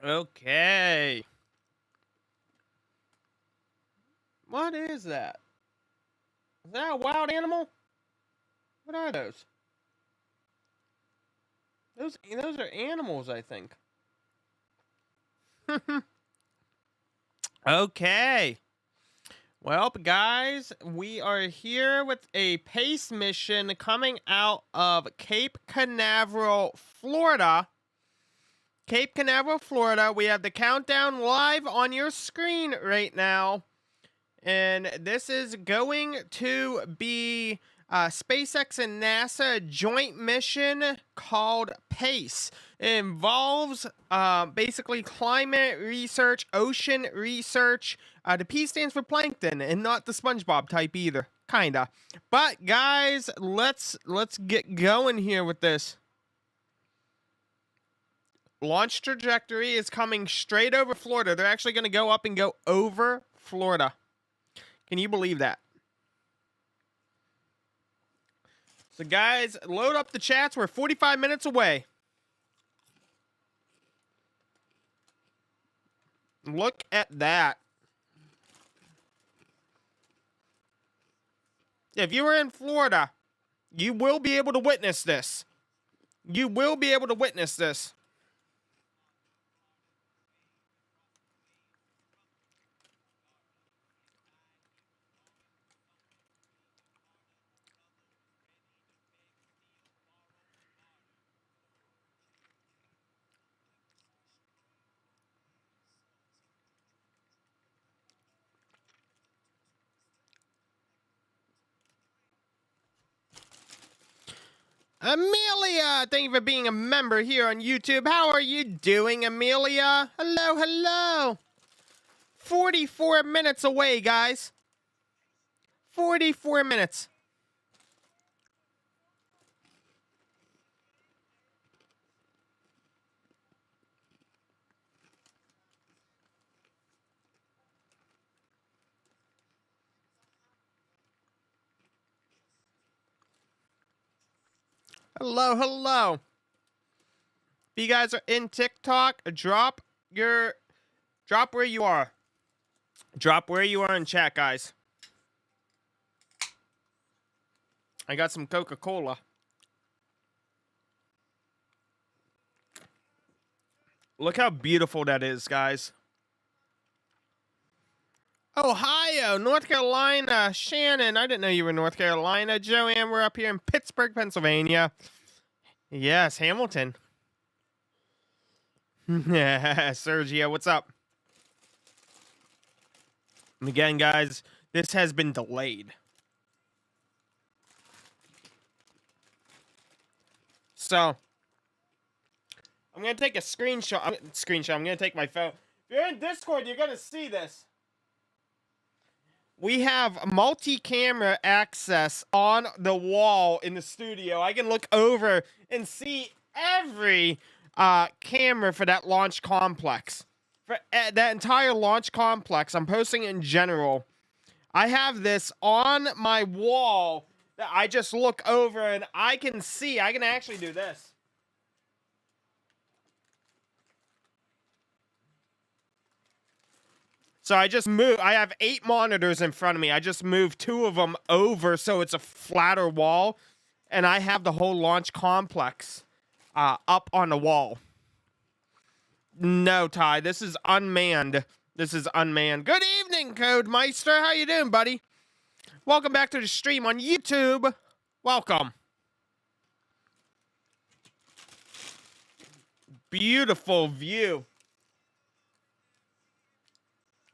Okay. What is that? Is that a wild animal? What are those? Those are animals, I think. Okay. Well, guys, we are here with a PACE mission coming out of Cape Canaveral, Florida. Cape Canaveral, Florida. We have the countdown live on your screen right now. And this is going to be SpaceX and NASA joint mission called PACE. It involves basically climate research, ocean research. The P stands for plankton, and not the SpongeBob type either, kinda. But guys, let's get going here with this. Launch trajectory is coming straight over Florida. They're actually going to go up and go over Florida. Can you believe that? So guys, load up the chats. We're 45 minutes away. Look at that. If you were in Florida, you will be able to witness this. You will be able to witness this. Amelia, thank you for being a member here on YouTube. How are you doing, Amelia? Hello, hello. 44 minutes away, guys. 44 minutes. Hello, hello. If you guys are in TikTok, drop where you are. Drop where you are in chat, guys. I got some Coca-Cola. Look how beautiful that is, guys. Ohio, North Carolina, Shannon. I didn't know you were in North Carolina. Joanne, we're up here in Pittsburgh, Pennsylvania. Yes, Hamilton. Sergio, what's up? And again, guys, this has been delayed. So, I'm going to take a screenshot. I'm going to take my phone. If you're in Discord, you're going to see this. We have multi-camera access on the wall in the studio. I can look over and see every camera for that launch complex. For that entire launch complex, I'm posting in general. I have this on my wall that I just look over and I can see. I can actually do this. So I just moved. I have 8 monitors in front of me. I just moved 2 of them over so it's a flatter wall. And I have the whole launch complex up on the wall. No, Ty, this is unmanned. This is unmanned. Good evening, Code Meister. How you doing, buddy? Welcome back to the stream on YouTube. Welcome. Beautiful view.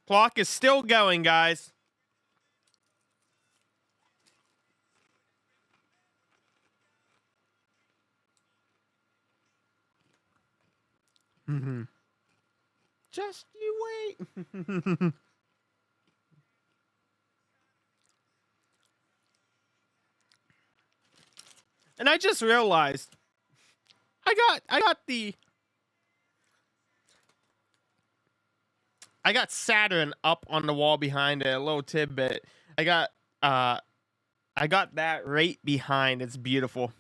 Clock is still going, guys. Just you wait. And I just realized I got Saturn up on the wall behind it, a little tidbit. I got that right behind. It's beautiful.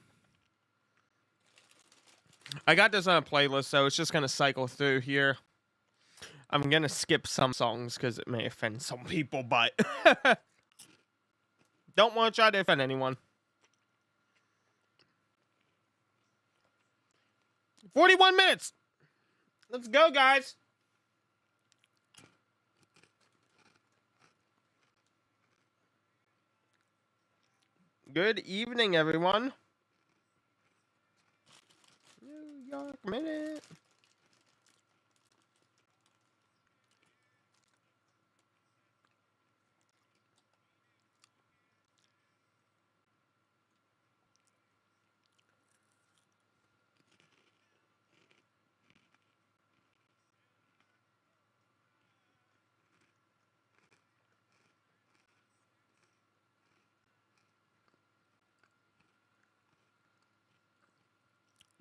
I got this on a playlist, so it's just gonna cycle through here. I'm going to skip some songs because it may offend some people, but don't want to try to offend anyone. 41 minutes. Let's go, guys. Good evening, everyone. New York Minute.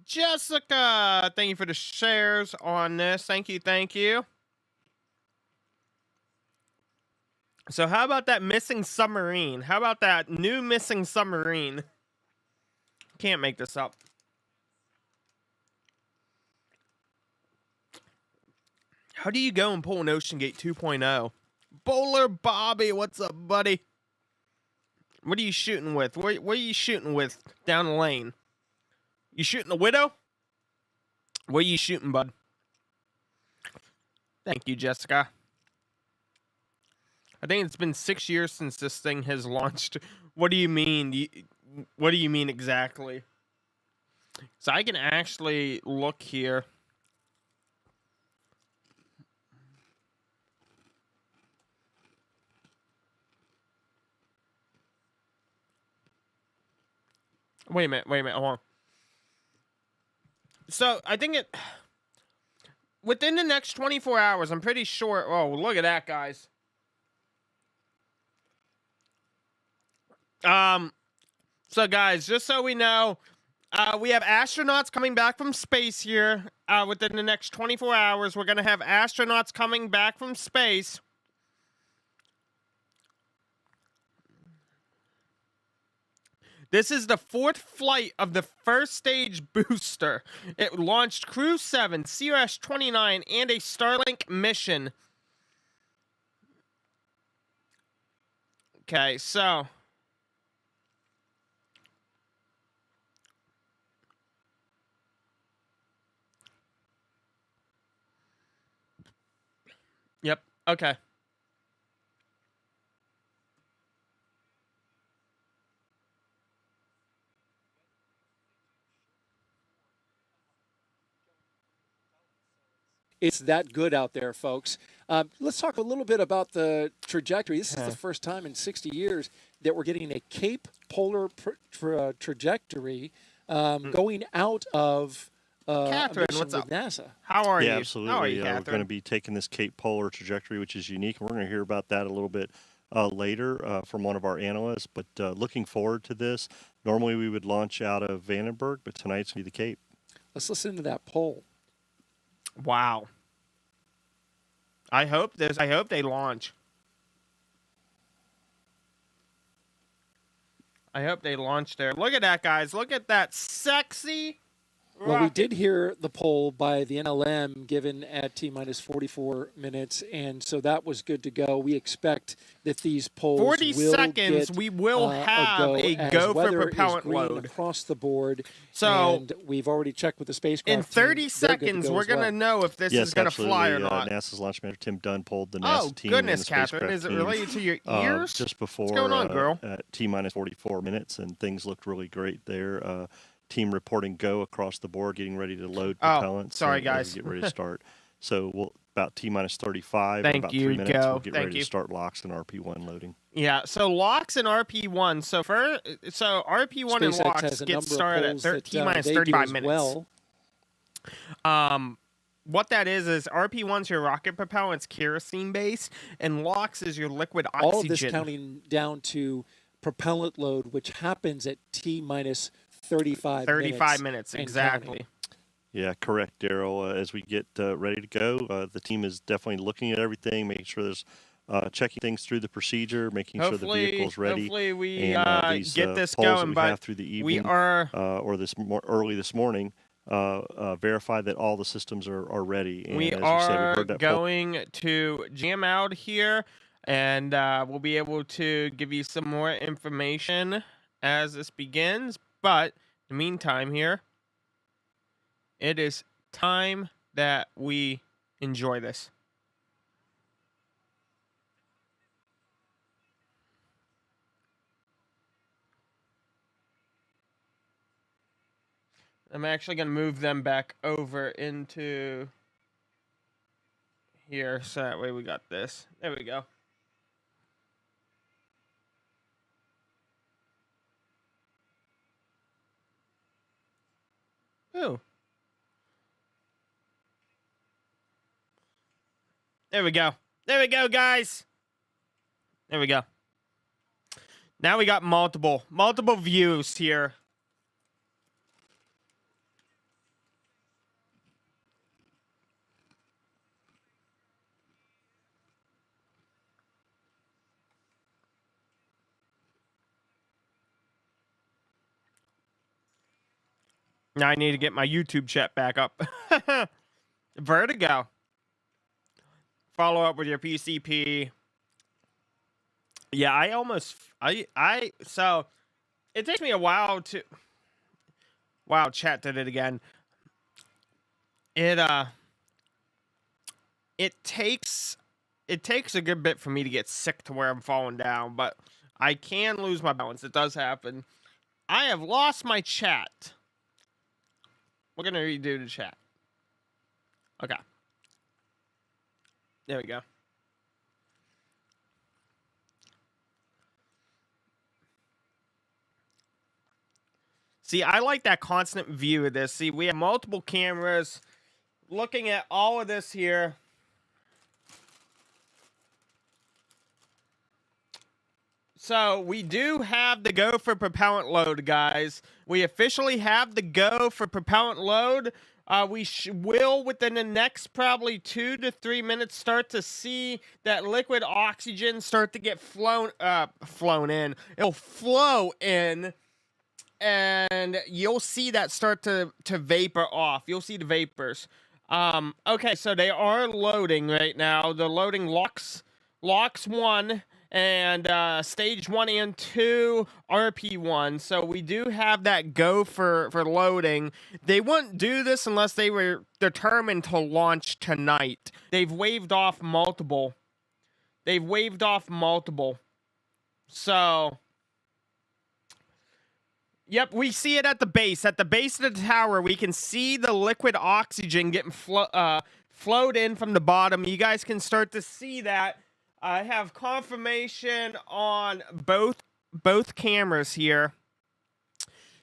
Jessica, thank you for the shares on this. Thank you, thank you. So how about that missing submarine? How about that new missing submarine? Can't make this up. How do you go and pull an Ocean Gate 2.0? Bowler Bobby, what's up, buddy? What are you shooting with? What are you shooting with down the lane? You shooting a Widow? What are you shooting, bud? Thank you, Jessica. I think it's been 6 years since this thing has launched. What do you mean? What do you mean exactly? So I can actually look here. Wait a minute, hold on. So I think within the next 24 hours, I'm pretty sure. Oh, look at that, guys. So guys, just so we know, we have astronauts coming back from space here. Within the next 24 hours, we're gonna have astronauts coming back from space. This is the 4th flight of the first stage booster. It launched Crew 7, CRS-29, and a Starlink mission. Okay, so yep, okay. It's that good out there, folks. Let's talk a little bit about the trajectory. This is the first time in 60 years that we're getting a Cape Polar trajectory going out of Catherine, a mission what's with up? NASA. How are you? Absolutely. How are you, We're Catherine? going to be taking this Cape Polar trajectory, which is unique. And we're going to hear about that a little bit later from one of our analysts. But looking forward to this. Normally we would launch out of Vandenberg, but tonight's going to be the Cape. Let's listen to that poll. Wow. I hope they launch. I hope they launch there. Look at that, guys. Look at that sexy Well, we did hear the poll by the NLM given at T-minus 44 minutes, and so that was good to go. We expect that these polls 40 will seconds, get, we will have a go for propellant load across the board. So, and we've already checked with the spacecraft in 30 team. seconds, we're going to know if this is going to fly or not. NASA's launch manager Tim Dunn polled the NASA team. Oh, goodness, and the Catherine. Is it related to your ears? Just before What's going on, girl? At T-minus 44 minutes, and things looked really great there. Team reporting go across the board, getting ready to load propellants. Sorry, guys. Get ready to start. So we'll about T-minus 35. Thank about you, 3 minutes, go. we'll get Thank ready you. to start LOX and RP1 loading. Yeah, so LOX and RP1. So RP1 and SpaceX LOX has a get number of started at polls T-minus they do 35 as minutes. well. What that is RP1's your rocket propellant, it's kerosene based, and LOX is your liquid oxygen. All of this counting down to propellant load, which happens at T-minus 35 minutes, and exactly. counting. Yeah, correct, Daryl. As we get ready to go, the team is definitely looking at everything, making sure there's checking things through the procedure, making sure the vehicle's ready. Hopefully we and these get this polls that going, we but have through the evening, we are or early this morning verify that all the systems are ready. And We as you said, we are heard that. going to jam out here, and we'll be able to give you some more information as this begins. But in the meantime here, it is time that we enjoy this. I'm actually going to move them back over into here, so that way we got this. There we go. Ooh. There we go. There we go, guys. There we go. Now we got multiple views here. Now I need to get my YouTube chat back up. Vertigo. Follow up with your PCP. Yeah, so it takes me a while to. Wow, chat did it again. It takes a good bit for me to get sick to where I'm falling down, but I can lose my balance. It does happen. I have lost my chat. We're gonna redo the chat. Okay. There we go. See, I like that constant view of this. See, we have multiple cameras looking at all of this here. So we do have the go for propellant load, guys. We officially have the go for propellant load. We will, within the next probably 2 to 3 minutes, start to see that liquid oxygen start to get flown in. It'll flow in, and you'll see that start to vapor off. You'll see the vapors. Okay, so they are loading right now. They're loading locks 1 and stage 1 and 2 RP1. So we do have that go for loading. They wouldn't do this unless they were determined to launch tonight. They've waved off multiple. So yep, we see it at the base. At the base of the tower, we can see the liquid oxygen getting flowed in from the bottom. You guys can start to see that. I have confirmation on both cameras here.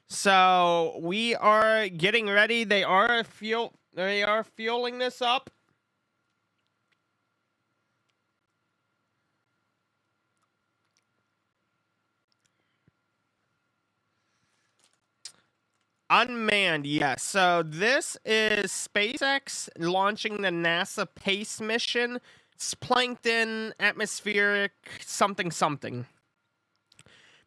So we are getting ready. They are fueling this up. Unmanned, yes. So this is SpaceX launching the NASA PACE mission. It's plankton, atmospheric, something.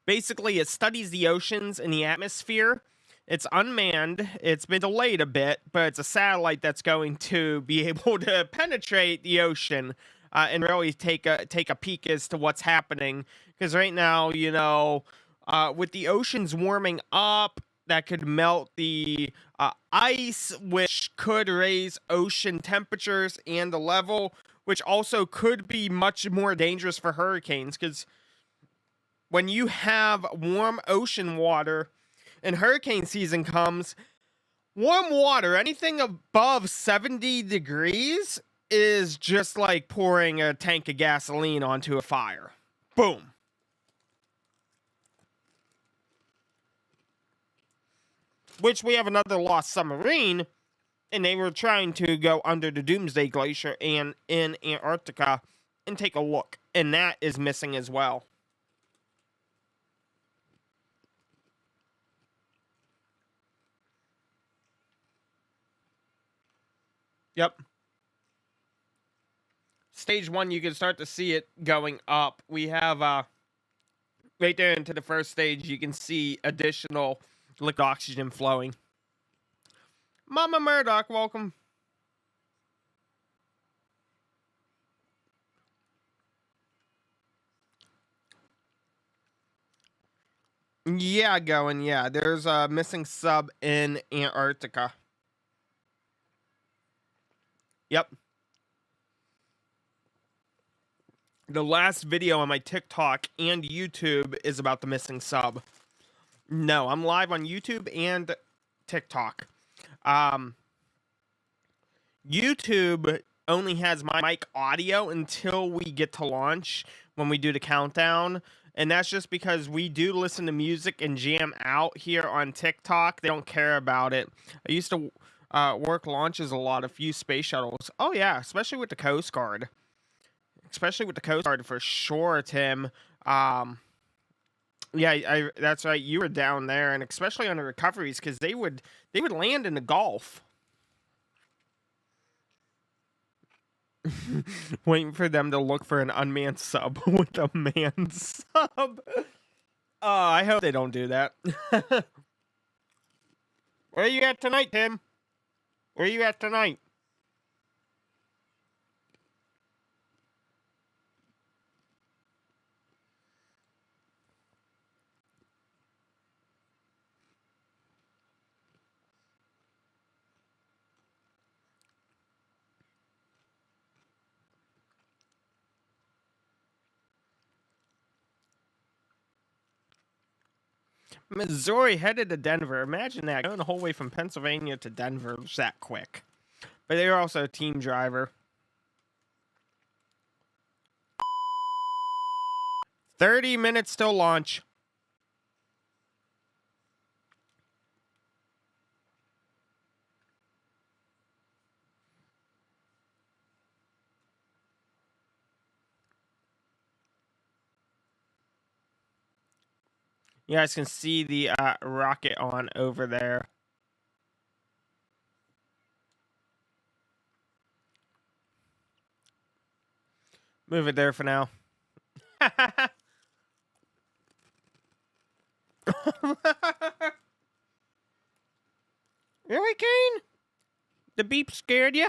Basically, it studies the oceans and the atmosphere. It's unmanned. It's been delayed a bit, but it's a satellite that's going to be able to penetrate the ocean and really take a peek as to what's happening. Because right now, you know, with the oceans warming up, that could melt the ice, which could raise ocean temperatures and the level, which also could be much more dangerous for hurricanes, because when you have warm ocean water and hurricane season comes, warm water, anything above 70 degrees, is just like pouring a tank of gasoline onto a fire. Boom. Which we have another lost submarine, and they were trying to go under the Doomsday Glacier and in Antarctica and take a look, and that is missing as well. Yep. Stage 1, you can start to see it going up. We have right there into the first stage, you can see additional liquid oxygen flowing. Mama Murdoch, welcome. Yeah, going. Yeah, there's a missing sub in Antarctica. Yep. The last video on my TikTok and YouTube is about the missing sub. No, I'm live on YouTube and TikTok. YouTube only has my mic audio until we get to launch when we do the countdown. And that's just because we do listen to music and jam out here on TikTok. They don't care about it. I used to work launches a lot, a few space shuttles. Oh, yeah, especially with the Coast Guard. Especially with the Coast Guard for sure, Tim. Yeah, that's right. You were down there, and especially on the recoveries, because they would land in the Gulf. Waiting for them to look for an unmanned sub with a manned sub. I hope they don't do that. Where are you at tonight, Tim? Where are you at tonight? Missouri headed to Denver. Imagine that, going the whole way from Pennsylvania to Denver just that quick. But they were also a team driver. 30 minutes till launch. You guys can see the rocket on over there. Move it there for now. Really, Kane? The beep scared you?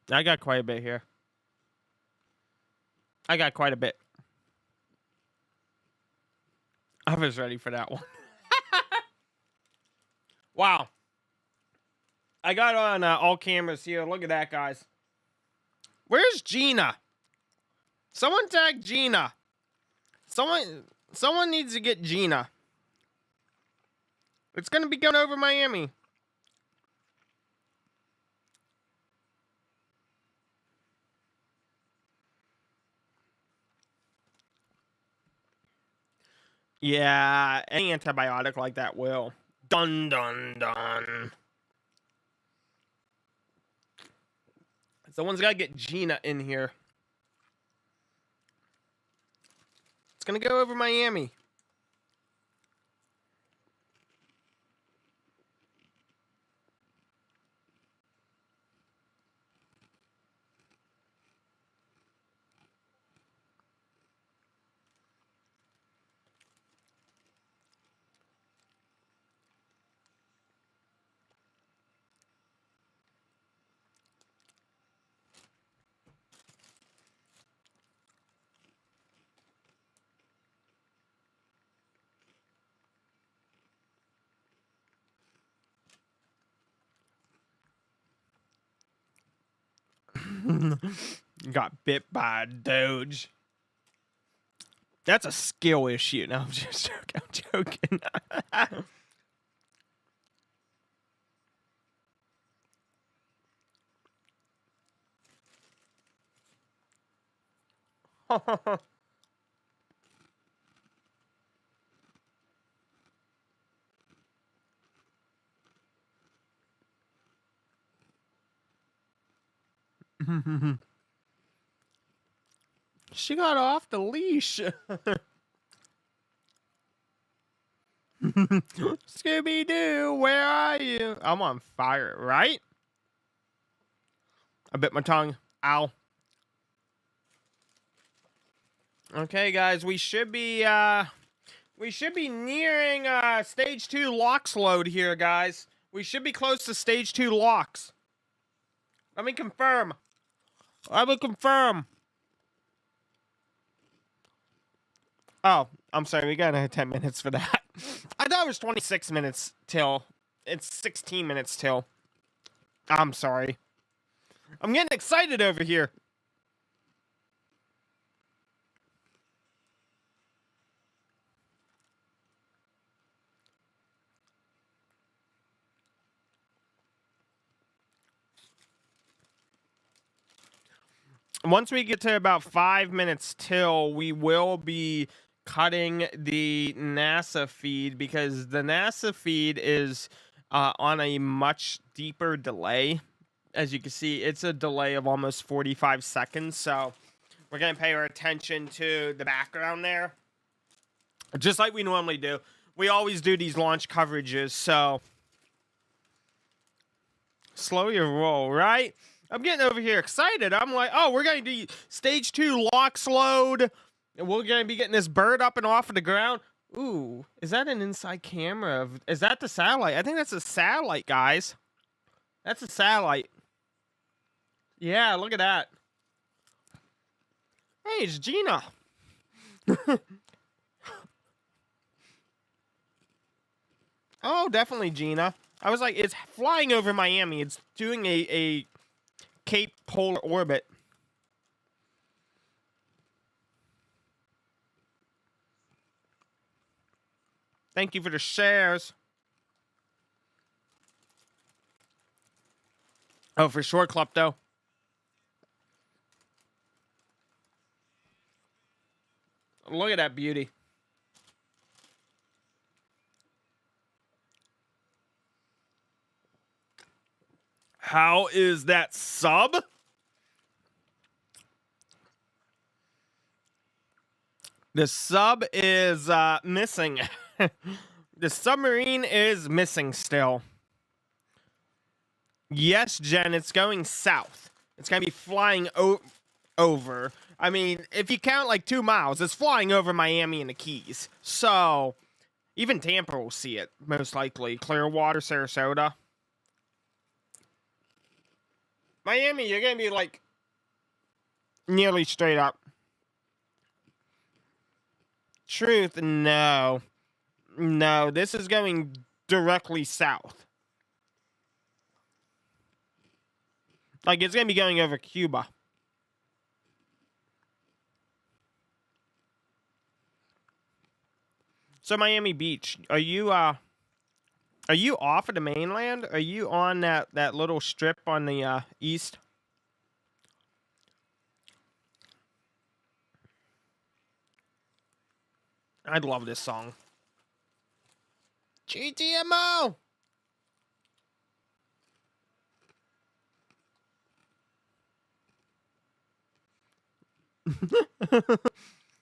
I got quite a bit here. I got quite a bit. I was ready for that one. Wow. I got on all cameras here. Look at that, guys. Where's Gina? Someone tag Gina. Someone needs to get Gina. It's going to be going over Miami. Yeah, any antibiotic like that will. Dun, dun, dun. Someone's got to get Gina in here. It's going to go over Miami. Got bit by a doge. That's a skill issue. No, I'm just joking. I'm joking. She got off the leash. Scooby-Doo, where are you? I'm on fire, right? I bit my tongue. Ow. Okay, guys, we should be nearing stage 2 locks load here, guys. We should be close to stage 2 locks. Let me confirm. Oh, I'm sorry. We got another 10 minutes for that. I thought it was 26 minutes till. It's 16 minutes till. I'm sorry. I'm getting excited over here. Once we get to about 5 minutes till, we will be cutting the NASA feed because the NASA feed is on a much deeper delay. As you can see, it's a delay of almost 45 seconds. So we're going to pay our attention to the background there. Just like we normally do. We always do these launch coverages, so slow your roll, right? I'm getting over here excited. I'm like, oh, we're going to do stage 2 locks load. And we're going to be getting this bird up and off of the ground. Ooh, is that an inside camera? Is that the satellite? I think that's a satellite, guys. That's a satellite. Yeah, look at that. Hey, it's Gina. Oh, definitely Gina. I was like, it's flying over Miami. It's doing a Cape polar orbit. Thank you for the shares. Oh, for sure, Klepto. Look at that beauty. How is that sub? The sub is missing. The submarine is missing still. Yes, Jen, it's going south. It's going to be flying over. I mean, if you count like 2 miles, it's flying over Miami and the Keys. So, even Tampa will see it, most likely. Clearwater, Sarasota. Miami, you're going to be like nearly straight up. Truth, no. No, this is going directly south. Like, it's going to be going over Cuba. So, Miami Beach, are you off of the mainland? Are you on that little strip on the east? I love this song. GTMO!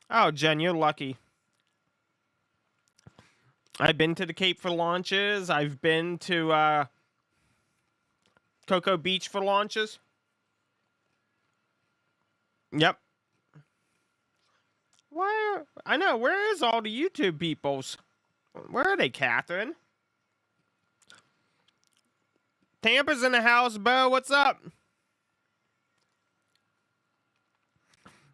Oh, Jen, you're lucky. I've been to the Cape for launches. I've been to Cocoa Beach for launches. Yep. I know, where is all the YouTube peoples? Where are they, Catherine? Tampa's in the house, Bo. What's up?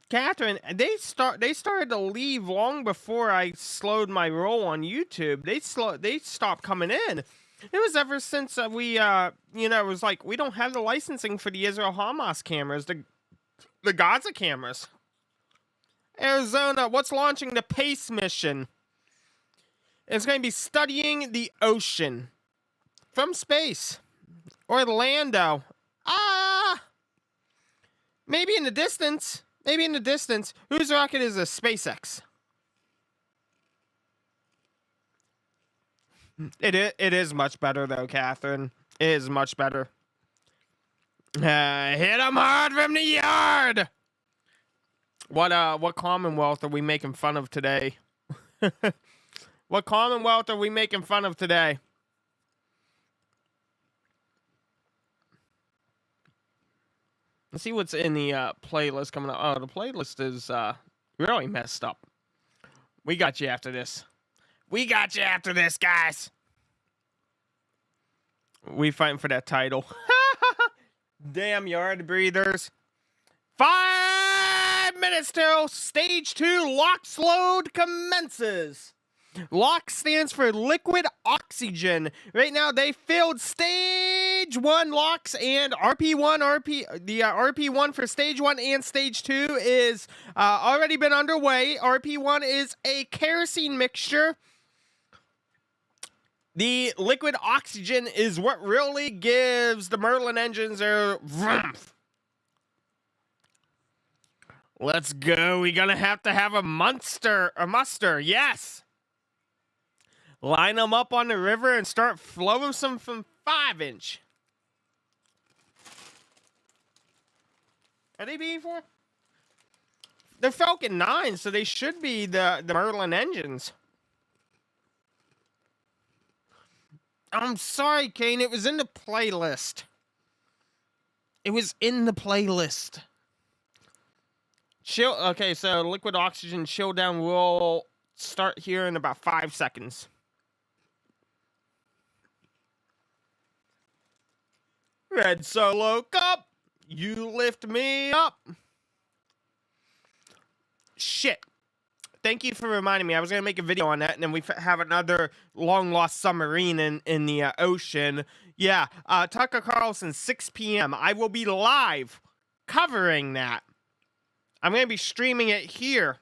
Catherine, they started to leave long before I slowed my roll on YouTube. They stopped coming in. It was ever since we it was like we don't have the licensing for the Israel Hamas cameras, the Gaza cameras. Arizona, what's launching the PACE mission? It's going to be studying the ocean from space. Orlando. Maybe in the distance. Maybe in the distance. Whose rocket is a SpaceX? It is much better, though, Catherine. It is much better. Hit him hard from the yard! What Commonwealth are we making fun of today? What Commonwealth are we making fun of today? Let's see what's in the playlist coming up. Oh, the playlist is really messed up. We got you after this. We got you after this, guys. We fighting for that title. Damn yard breathers. 5 minutes till stage 2 LOX load commences. LOX stands for liquid oxygen. Right now, they filled stage 1 LOX and RP1. RP1 for stage 1 and stage 2 is already been underway. RP1 is a kerosene mixture. The liquid oxygen is what really gives the Merlin engines their vroom. Let's go. We're going to have a muster. Yes. Line them up on the river and start flowing some from 5-inch. Are they B4? They're Falcon 9, so they should be the Merlin engines. I'm sorry, Kane. It was in the playlist. It was in the playlist. Chill. Okay, so liquid oxygen chill down will start here in about 5 seconds. Red Solo Cup, you lift me up. Shit. Thank you for reminding me. I was going to make a video on that, and then we have another long-lost submarine in the ocean. Yeah, Tucker Carlson, 6 p.m. I will be live covering that. I'm going to be streaming it here.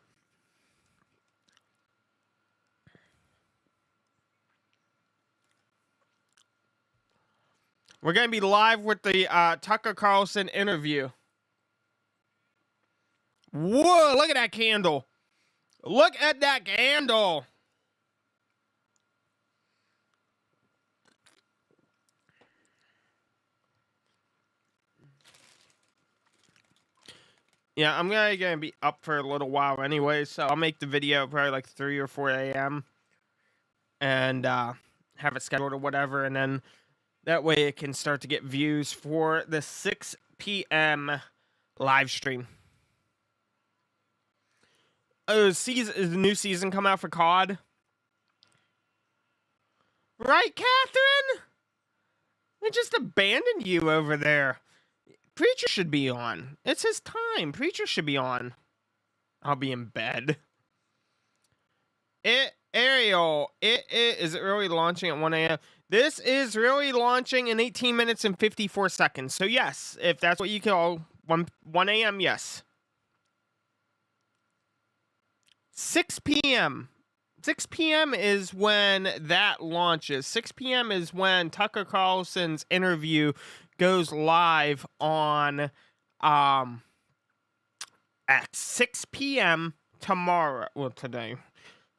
We're going to be live with the Tucker Carlson interview. Whoa, look at that candle. Look at that candle. Yeah, I'm going to be up for a little while anyway, so I'll make the video probably like 3 or 4 a.m. and have it scheduled or whatever, and then that way it can start to get views for the 6 p.m. live stream. Oh, is the new season come out for COD? Right, Catherine? They just abandoned you over there. Preacher should be on. It's his time. Preacher should be on. I'll be in bed. Ariel, is it really launching at 1 a.m.? This is really launching in 18 minutes and 54 seconds. So yes, if that's what you call 1 a.m., yes. 6 p.m. 6 p.m. is when that launches. 6 p.m. is when Tucker Carlson's interview goes live on at 6 p.m. tomorrow. Well, today.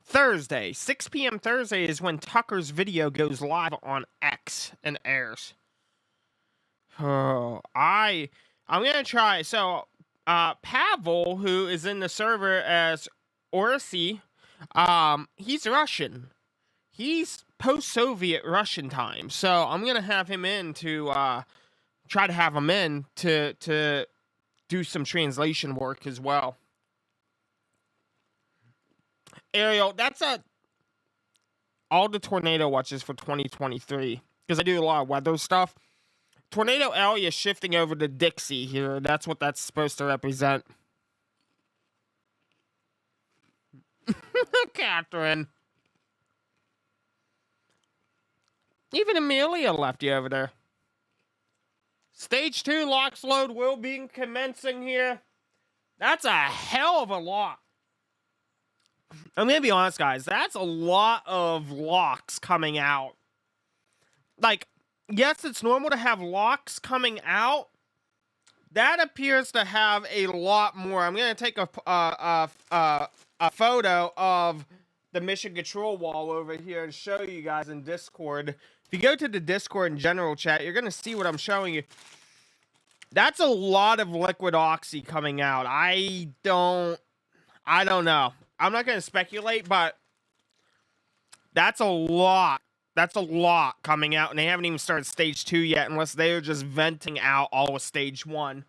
Thursday. 6 p.m. Thursday is when Tucker's video goes live on X and airs. Oh, I'm going to try. So, Pavel, who is in the server as Orsi, he's Russian. He's post-Soviet Russian time. So I'm gonna have him in to try to have him in to do some translation work as well. Ariel, that's all the tornado watches for 2023 because I do a lot of weather stuff. Tornado Alley is shifting over to Dixie here. That's what that's supposed to represent. Catherine. Even Amelia left you over there. Stage 2 LOX load will be commencing here. That's a hell of a lot. I'm gonna be honest, guys. That's a lot of LOX coming out. Like, yes, it's normal to have LOX coming out. That appears to have a lot more. I'm gonna take a photo of the mission control wall over here and show you guys in Discord. If you go to the Discord and general chat, you're gonna see what I'm showing you. That's a lot of liquid oxy coming out. I don't know. I'm not gonna speculate, but that's a lot. That's a lot coming out, and they haven't even started stage 2 yet, unless they're just venting out all of stage 1.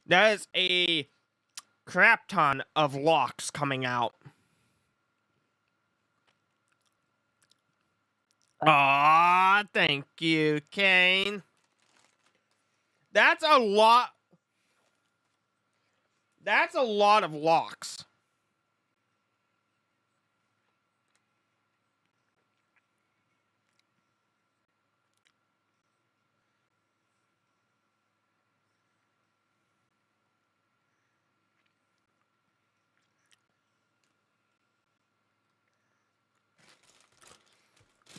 That is a crap ton of locks coming out. Aw, thank you, Kane. That's a lot. That's a lot of locks.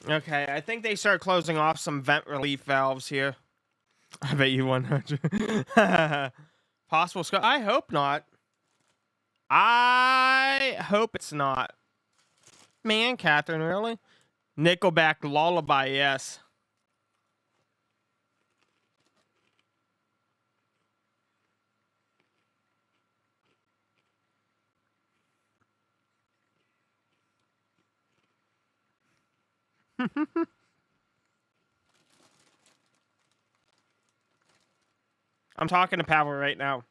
Okay, I think they start closing off some vent relief valves here. I bet you 100. Possible scope. I hope not. I hope it's not. Man, Catherine, really? Nickelback Lullaby, yes. I'm talking to Pavel right now.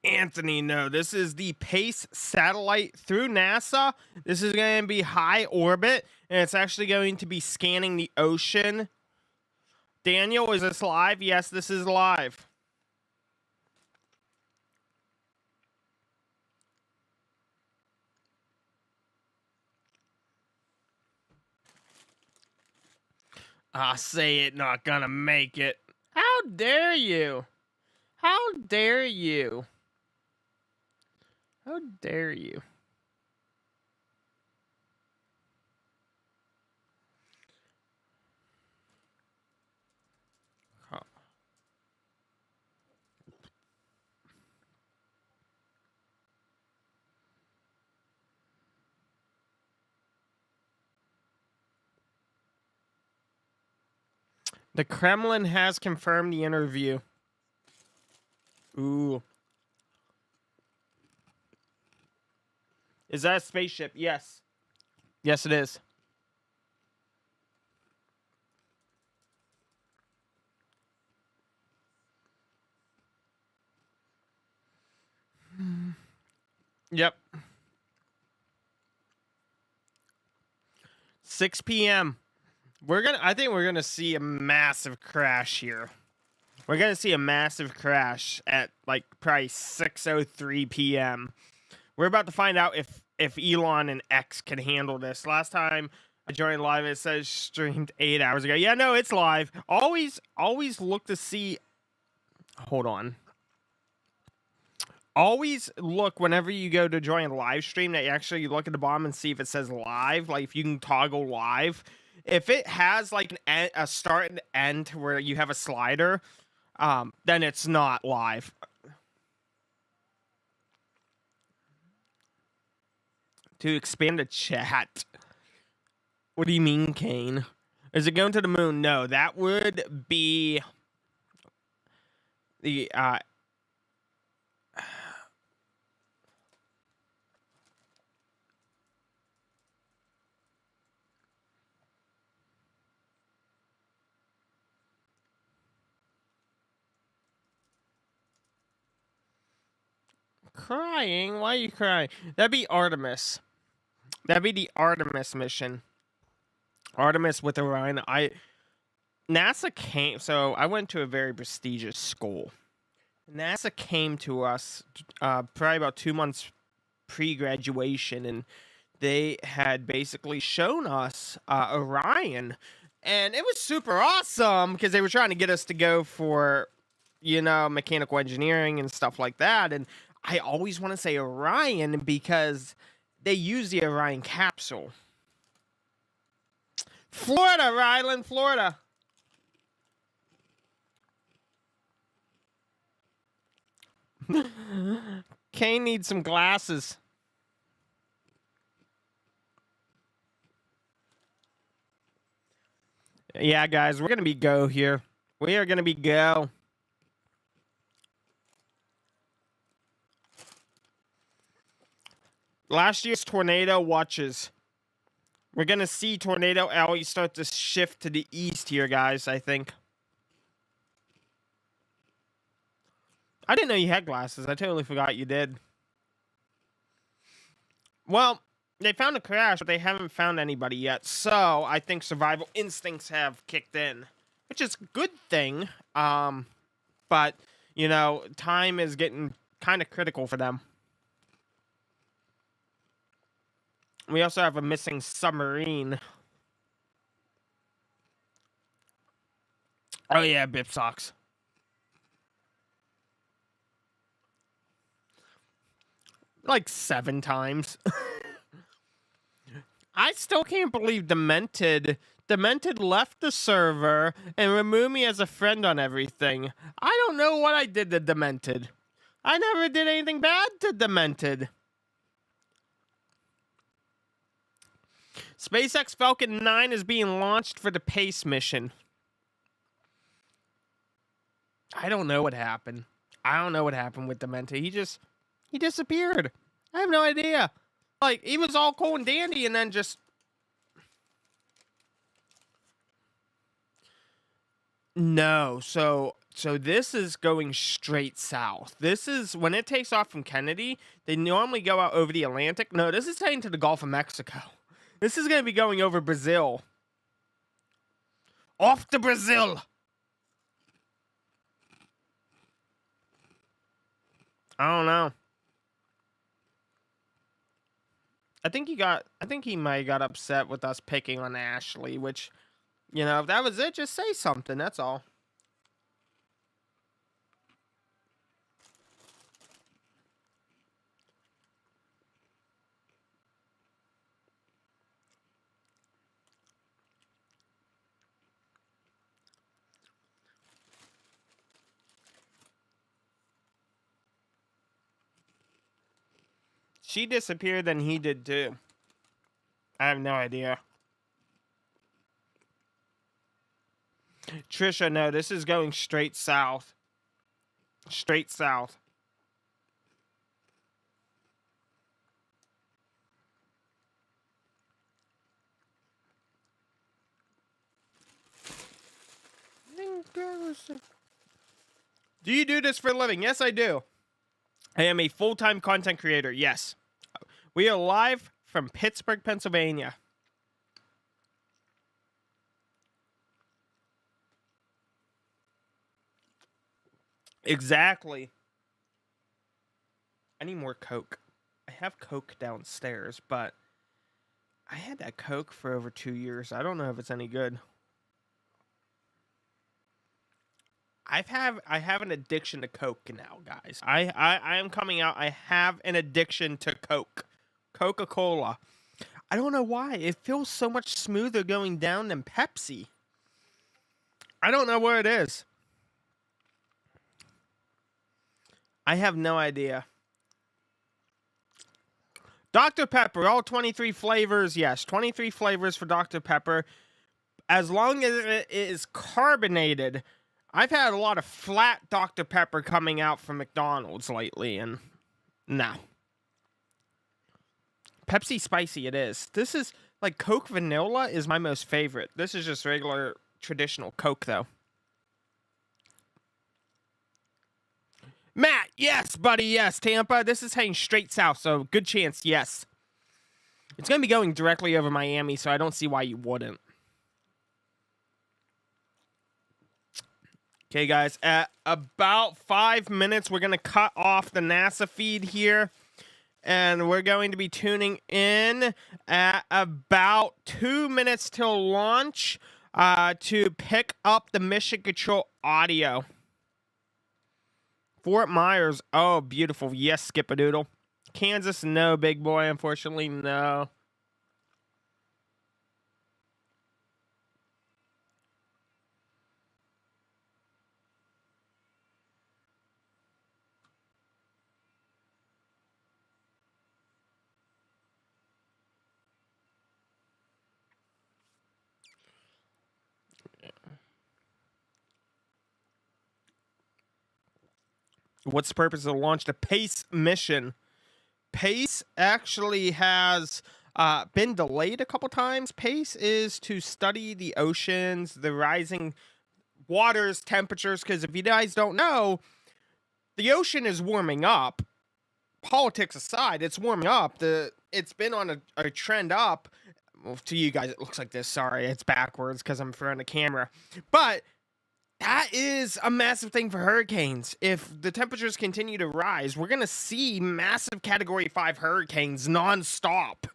Anthony, no, this is the PACE satellite through NASA. This is going to be high orbit, and it's actually going to be scanning the ocean. Daniel, is this live? Yes, this is live. I say it not gonna make it. How dare you? How dare you? How dare you? Huh. The Kremlin has confirmed the interview. Ooh. Is that a spaceship? Yes. Yes, it is. Yep. 6 p.m. I think we're gonna see a massive crash here. We're gonna see a massive crash at like probably 6:03 p.m. We're about to find out if Elon and X can handle this. Last time I joined live, it says streamed 8 hours ago. Yeah, no, it's live. Always look to see. Hold on. Always look whenever you go to join a live stream that you actually look at the bottom and see if it says live. Like if you can toggle live. If it has like a start and end where you have a slider, then it's not live. To expand the chat. What do you mean, Kane? Is it going to the moon? No, that would be the crying. Why are you crying? That'd be Artemis. That'd be the Artemis mission. Artemis with Orion. NASA came. So I went to a very prestigious school. NASA came to us probably about 2 months pre-graduation, and they had basically shown us Orion, and it was super awesome because they were trying to get us to go for, mechanical engineering and stuff like that. And I always want to say Orion because they use the Orion capsule. Florida, Ryland, Florida. Kane needs some glasses. Yeah, guys, we're going to be go here. We are going to be go. Last year's tornado watches. We're going to see Tornado Alley start to shift to the east here, guys, I think. I didn't know you had glasses. I totally forgot you did. Well, they found a crash, but they haven't found anybody yet. So, I think survival instincts have kicked in, which is a good thing. But, you know, time is getting kind of critical for them. We also have a missing submarine. Oh, yeah, Bip socks. Like 7 times. I still can't believe Demented left the server and removed me as a friend on everything. I don't know what I did to Demented. I never did anything bad to Demented. SpaceX Falcon 9 is being launched for the PACE mission. I don't know what happened. I don't know what happened with Demented. He disappeared. I have no idea. Like, he was all cool and dandy and then just... No, so this is going straight south. This is, when it takes off from Kennedy, they normally go out over the Atlantic. No, this is heading to the Gulf of Mexico. This is going to be going over Brazil. Off to Brazil! I don't know. I think he might have got upset with us picking on Ashley, which, you know, if that was it, just say something, that's all. She disappeared, then he did too. I have no idea. Trisha, no, this is going straight south. Straight south. Do you do this for a living? Yes, I do. I am a full-time content creator. Yes. We are live from Pittsburgh, Pennsylvania. Exactly. I need more Coke. I have Coke downstairs, but I had that Coke for over 2 years. I don't know if it's any good. I have an addiction to Coke now, guys. I am coming out. I have an addiction to Coke. Coca-Cola. I don't know why. It feels so much smoother going down than Pepsi. I don't know what it is. I have no idea. Dr. Pepper, all 23 flavors. Yes, 23 flavors for Dr. Pepper. As long as it is carbonated. I've had a lot of flat Dr. Pepper coming out from McDonald's lately, and no. Pepsi Spicy it is. This is, like, Coke Vanilla is my most favorite. This is just regular, traditional Coke, though. Matt, yes, buddy, yes. Tampa, this is heading straight south, so good chance, yes. It's going to be going directly over Miami, so I don't see why you wouldn't. Okay, guys, at about 5 minutes, we're going to cut off the NASA feed here. And we're going to be tuning in at about 2 minutes till launch to pick up the mission control audio. Fort Myers, oh, beautiful. Yes, Skip-a-doodle. Kansas, no, big boy, unfortunately, no. What's the purpose of the launch? The PACE mission. PACE actually has been delayed a couple times. PACE is to study the oceans, the rising waters, temperatures, because if you guys don't know, the ocean is warming up. Politics aside, it's warming up. It's been on a trend up. Well, to you guys, it looks like this. Sorry, it's backwards because I'm in front of the camera. But that is a massive thing for hurricanes. If the temperatures continue to rise, we're going to see massive Category 5 hurricanes nonstop,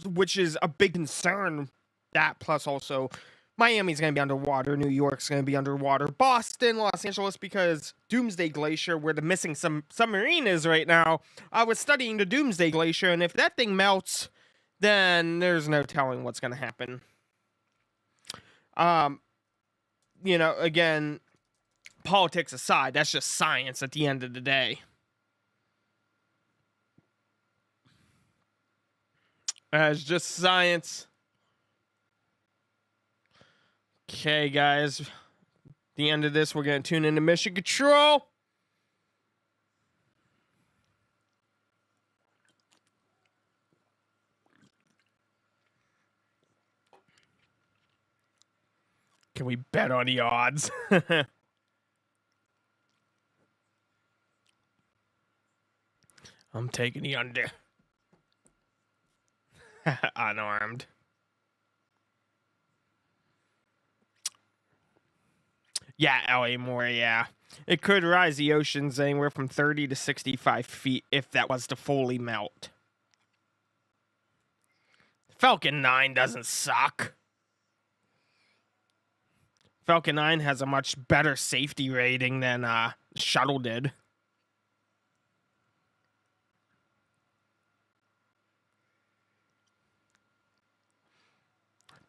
which is a big concern. That plus also Miami's going to be underwater. New York's going to be underwater. Boston, Los Angeles, because Doomsday Glacier, where the missing submarine is right now. I was studying the Doomsday Glacier, and if that thing melts, then there's no telling what's going to happen. You know, again, politics aside, that's just science at the end of the day. It's just science. Okay, guys. At the end of this, we're going to tune into Mission Control. Can we bet on the odds? I'm taking the under. Unarmed. Yeah, LA Moore, yeah. It could rise the oceans anywhere from 30 to 65 feet if that was to fully melt. Falcon 9 doesn't suck. Falcon 9 has a much better safety rating than Shuttle did.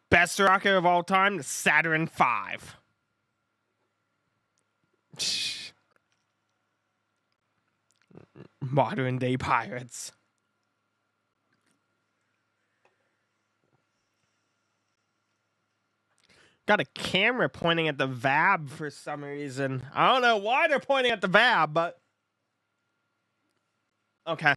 Best rocket of all time, the Saturn V. Modern day pirates. Got a camera pointing at the VAB for some reason. I don't know why they're pointing at the VAB, but okay.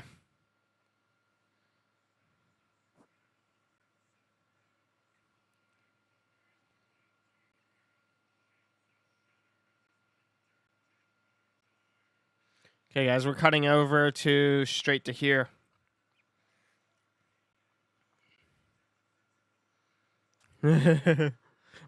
Okay, guys, we're cutting over to straight to here.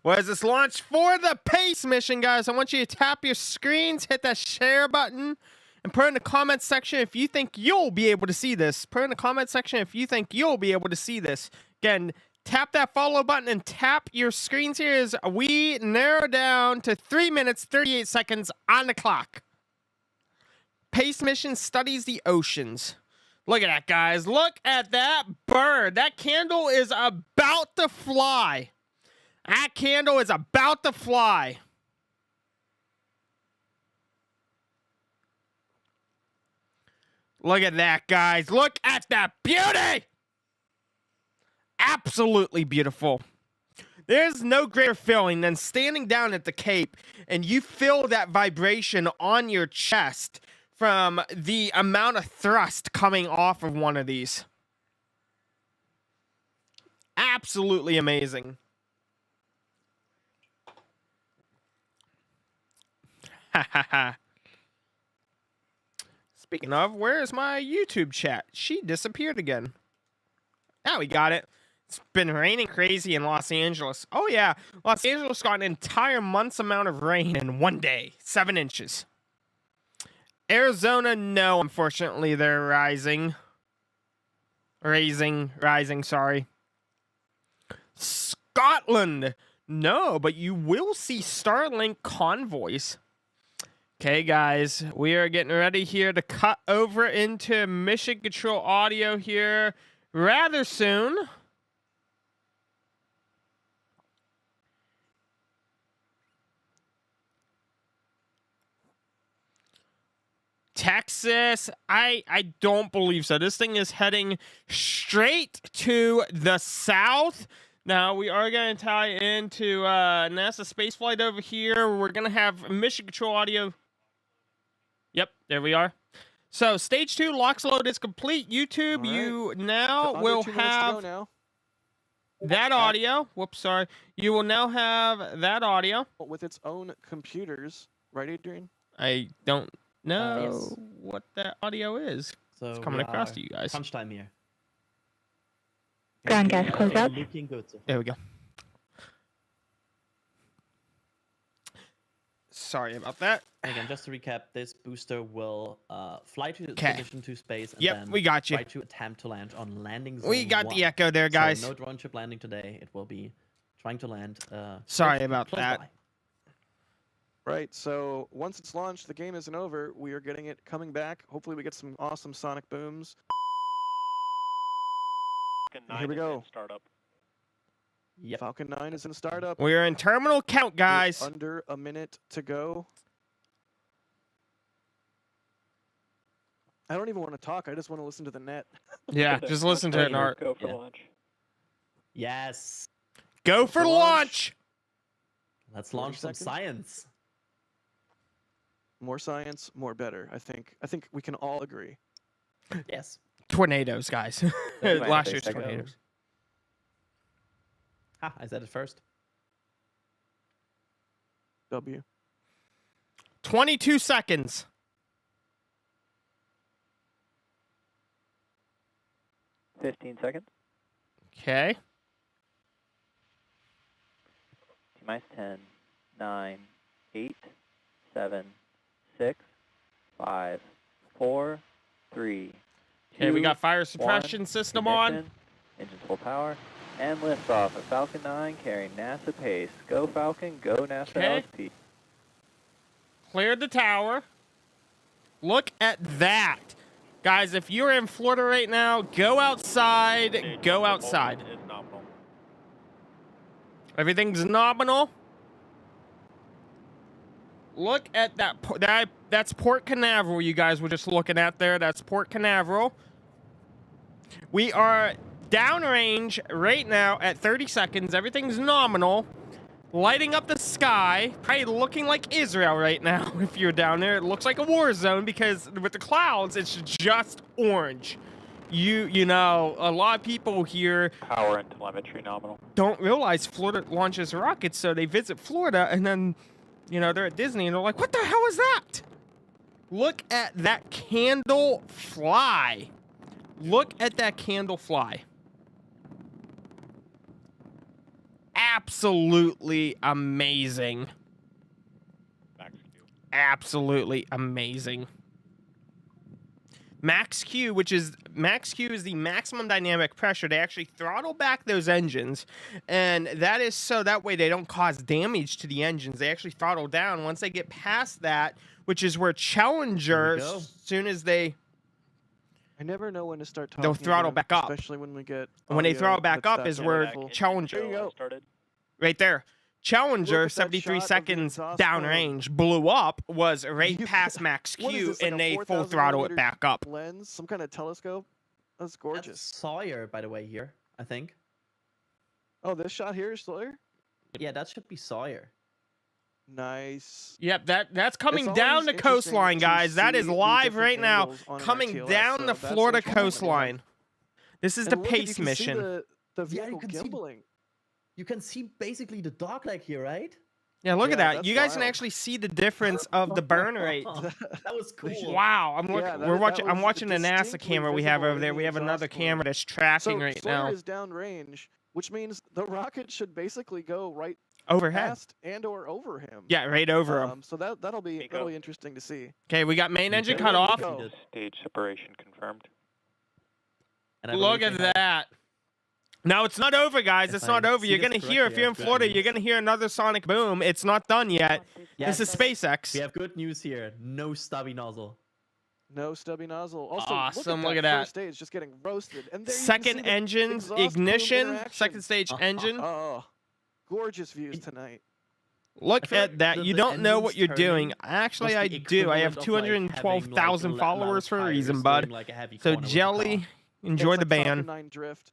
What is this launch for the PACE mission, guys? I want you to tap your screens, hit that share button, and put in the comment section if you think you'll be able to see this. Put in the comment section if you think you'll be able to see this. Again, tap that follow button and tap your screens here as we narrow down to 3 minutes, 38 seconds on the clock. PACE mission studies the oceans. Look at that, guys. Look at that bird. That candle is about to fly. That candle is about to fly. Look at that, guys. Look at that beauty. Absolutely beautiful. There's no greater feeling than standing down at the Cape and you feel that vibration on your chest from the amount of thrust coming off of one of these. Absolutely amazing. Speaking of, where's my YouTube chat? She disappeared again. Now we got it. It's been raining crazy in Los Angeles. Oh yeah, Los Angeles got an entire month's amount of rain in one day. 7 inches. Arizona, no, unfortunately, they're rising, sorry. Scotland, no, but you will see Starlink convoys. Okay, guys, we are getting ready here to cut over into Mission Control audio here rather soon. Texas, I don't believe so. This thing is heading straight to the south. Now, we are going to tie into NASA spaceflight over here. We're going to have Mission Control audio. Yep, there we are. So stage 2 LOX load is complete. YouTube, All right. you now Under will 2 minutes to go have now. that audio. Whoops, sorry. You will now have that audio. With its own computers, right, Adrian? I don't know Yes. what that audio is. So It's coming we across are to you guys. crunch time here. Ground gas close up. Looking good. So far. There we go. Sorry about that. Again, just to recap, this booster will fly to the 'Kay. position to space and Yep, then we got you. try to attempt to land on landing zone We got 1. the echo there, guys. So no drone ship landing today. It will be trying to land. Sorry close- about close that. by. Right, so once it's launched, the game isn't over. We are getting it coming back. Hopefully we get some awesome sonic booms. Here we go. Startup. Yep. Falcon 9 is in startup. We're in terminal count, With guys. Under a minute to go. I don't even want to talk. I just want to listen to the net. Yeah, just listen to it, Art. Go for Yeah. launch. Yes. Go for for launch. Let's 40 launch some seconds. science. More science, more better. I think we can all agree. Yes. Tornadoes, guys. Last year's tornadoes. Ha! I said it first. W. 22 seconds. 15 seconds. Okay. T-minus 10, 9, 8, 7, 6, 5, 4, 3, Okay, we 2, got fire suppression 1, system on. ignition, engines full power, and liftoff of Falcon 9 carrying NASA Pace. Go Falcon, go NASA Okay. LSP. Cleared the tower. Look at that. Guys, if you're in Florida right now, go outside. Go outside. Everything's nominal. Look at that. That's Port Canaveral you guys were just looking at there. That's Port Canaveral. We are downrange right now at 30 seconds. Everything's nominal. Lighting up the sky. Probably looking like Israel right now if you're down there. It looks like a war zone because with the clouds, it's just orange. You know, a lot of people here Power and telemetry nominal. don't realize Florida launches rockets, so they visit Florida and then, you know, they're at Disney and they're like, what the hell is that? Look at that candle fly. Look at that candle fly. Absolutely amazing. Absolutely amazing. Max Q, Max Q is the maximum dynamic pressure. They actually throttle back those engines, and that is so that way they don't cause damage to the engines. They actually throttle down once they get past that, which is where Challenger, There we go. as soon as they I never know when to start talking. They'll throttle again, back up. especially when we get. when they audio throttle back that's up that is where powerful. Challenger, There you go. Started. right there. Challenger, Look at that 73 shot of the seconds exhaust downrange, blew up, was right You- past Max What is Q, this, like and a they full 4,000 throttle it millimeter back up. Lens, some kind of telescope. That's gorgeous. That's Sawyer, by the way, here, I think. Oh, this shot here is Sawyer. Yeah, that should be Sawyer. Nice. Yep, that's coming It's down always the interesting coastline, to guys. That is see the live different right now, angles on an coming ITLS, down so the that's Florida interesting. coastline. This is the And look, you PACE can see mission. The Yeah, vehicle you can see- gimbling. You can see basically the dogleg here, right? Yeah, look at Yeah, that. that's You guys can wild. actually see the difference of the burn rate. That was cool. Wow, I'm looking. Yeah, that- we're that watching. I'm was watching the NASA distinctly camera we have visible over in there. the We have another exhaust fluid. camera that's tracking So right Sawyer now is downrange, which means the rocket should basically go right overhead. past and or over him. Yeah, right over him. So that'll be Nico. interesting to see. Okay, we got main engine Okay. cut off. Go. Stage separation confirmed. And I Look believe at they have- that. No, it's not over, guys. If It's not I over. see You're this gonna hear if correctly, you're I in have Florida. good You're gonna hear another sonic boom. It's not done yet. Yes. This is SpaceX. We have good news here. No stubby nozzle. No stubby nozzle. Also, Awesome, Look look at at that that. first stage just getting roasted. And there you can Second see the engines, exhaust plume ignition, interaction. second stage engine. Oh, gorgeous views tonight. Look feel at like that. the- You the don't know what engines you're doing. turning Actually, was I the do. I have equivalent of, like, 212,000 having, like, a followers for a tires reason, doing, bud. like, a heavy So corner with a Jelly, car. enjoy It's the like Falcon band. 9 drift.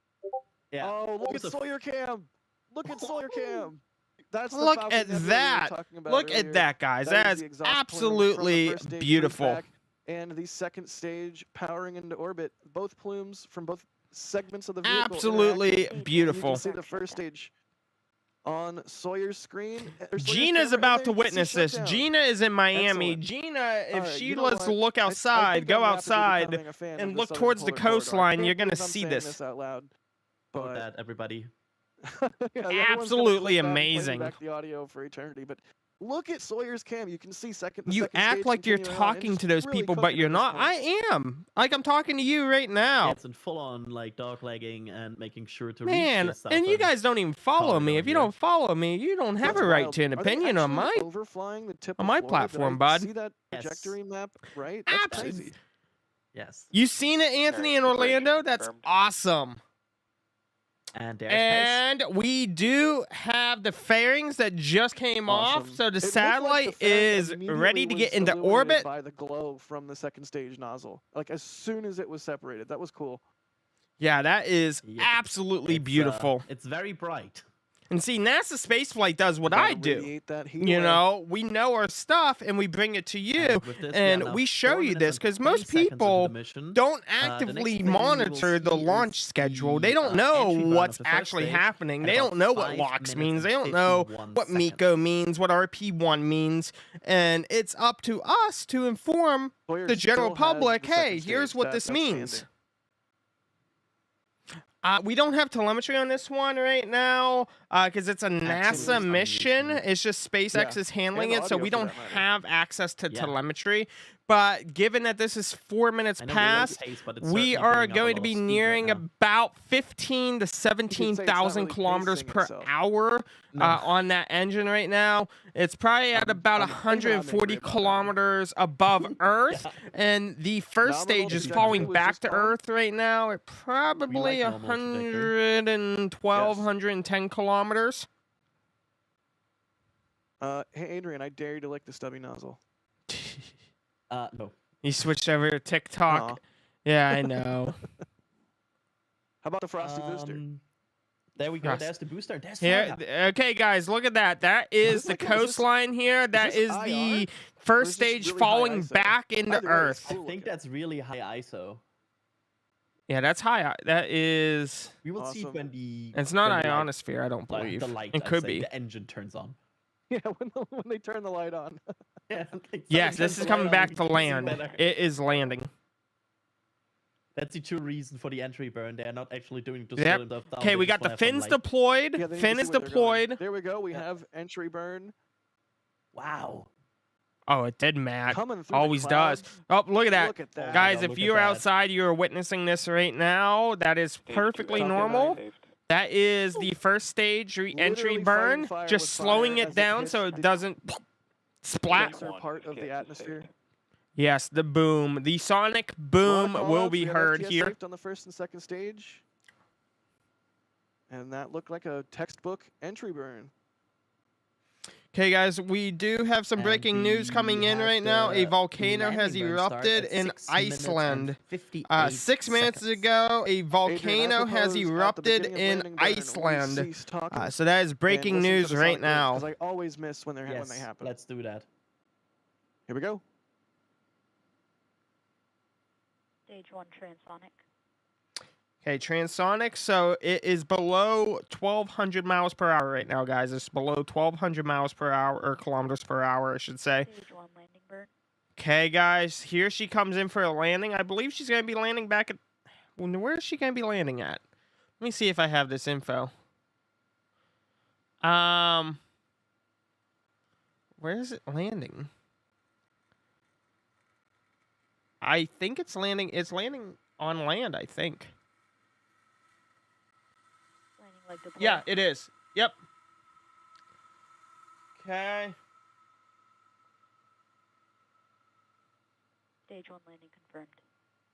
Yeah. Oh, look What at the f- Sawyer Cam. Look at Sawyer Cam. That's the Look Falcon at Nebula we were that. talking about Look earlier. at that, guys. That That is is the exhaust plume from the absolutely first stage beautiful. loopback. and the second stage powering into orbit. Both plumes from both segments of the vehicle. Absolutely interacting. You beautiful. can see the first stage on Sawyer's screen. Sawyer's Gina's camera, about and to there you can see witness this. shutdown. Gina is in Miami. Excellent. Gina, if Alright, she you know was to what? look I outside, think go I'm rapidly outside, becoming a fan and of look Southern towards the Polar Corridor. I coastline, can't you're going to believe I'm see saying this. out loud. Note But that, everybody. yeah, everyone's gonna Absolutely click that and play me amazing. back the audio for eternity. But look at Sawyer's cam. You can see the You second act stage like you're continuing on, and talking just to those really people, but cooking you're at this not. point. I am. Like, I'm talking to you right now. It's in full on like doglegging and making sure to Man, reach this and you southern guys don't even follow me. corridor If you here. don't follow me, you don't have That's a right wild. to an Are they opinion on actually my. overflying the tip on of my Florida? platform, Did I bud. see that Yes. trajectory map right? That's Abs- crazy. Yes. You seen it, Anthony, in Orlando? That's awesome. And there's And we do have the fairings that just came off, Awesome. so the It looked like satellite the fairing is immediately ready to was get into illuminated orbit. by the glow from the second stage nozzle. Like as soon as it was separated, that was cool. Yeah, that is Yep. absolutely It's, beautiful. It's very bright. And see, NASA spaceflight does what Gotta I do. radiate that heat You away. know, we know our stuff and we bring it to you, And with this, we are and now we show 4 you minutes this and because 20 most seconds into the people mission. don't The next actively thing we will monitor the see is launch schedule. They the, don't know entry burn of what's the first actually stage happening. at They about don't know what 5 LOX minutes means. and They don't know 51 what seconds. MECO means, what RP1 means. And it's up to us to inform Sawyer the general still has public, the second hey, here's stage. what this That's means. outstanding. We don't have telemetry on this one right now because it's a NASA Absolutely. mission. It's just SpaceX Yeah, is handling and it, so audio we for don't that matter. have access to Yeah. telemetry. But given that this is 4 minutes I know they're low past, pace, but it's we certainly are putting up a going lot to of be speed right nearing now. about 15 to You could say it's not 17,000 really kilometers pacing per itself. hour No. on that engine right now. It's probably at about I'm angry 140 about that one. kilometers above Earth, Yeah. and the first Nominal stage is trajectory falling was back just to fine. Earth right now at probably normal trajectory. 112, Yes. 110 kilometers. Hey Adrian, I dare you to lick the stubby nozzle. No. He switched over to TikTok. Aw. Yeah, I know. How about the frosty booster? There we go. Yes. There's the booster. There's Here, Florida. okay, guys, look at that. That is this the like a- is this- coastline here. That this is IR? the Or first is this stage really high falling ISO? back into Either way, it's Earth. I cool think looking. that's really high ISO. Yeah, that's high. That is. We will see Awesome. when the. It's not when the light- ionosphere, I don't like, believe. the light, It I'd could say, be. The engine turns on. Yeah, when they turn the light on. Yeah. like, Yes, someone this turns is the coming light on, back you to can see land. better. It is landing. That's the true reason for the entry burn. They're not actually doing to Yep. slow themselves down. Okay, they we just got the wanna have some fins light. deployed. Yeah, they need Fin to is see where they're going. deployed. There we go. We Yeah. have entry burn Wow. Oh, it did, Matt. coming through. Always the does. clouds. Oh, look at that. Look at that. Guys, God, if look at you're that. outside, you're witnessing this right now. That is perfectly normal. That is the first stage re-entry Literally burn, fighting fire just with slowing fire it as it down hits so it the doesn't splat. denser part of the atmosphere. Yes, the boom. The sonic A lot of boom will call-outs. be We have heard FTS here. safed on the first and second stage. And that looked like a textbook entry burn. Okay, guys, we do have some And breaking news we coming in have right now. A the volcano has landing burn start erupted at in 6 minutes and Iceland. 58 6 minutes seconds. ago, a Adrian, I volcano has propose at the erupted beginning of in landing burn, we Iceland. cease talking So that is and breaking listen to news the right sonic burn, now. 'cause I always miss when they Yes, happen. let's do that. Here we go. Stage 1 transonic. Okay, transonic. So it is below 1,200 miles per hour right now, guys. It's below 1,200 miles per hour, or kilometers per hour, I should say. Stage 1 landing burn. Okay, guys, here she comes in for a landing. I believe she's going to be landing back at... Where is she going to be landing at? Let me see if I have this info. Where is it landing? I think it's landing... It's landing on land, I think. Landing leg deployed. Yeah, it is. Yep. Okay. Stage 1 landing confirmed.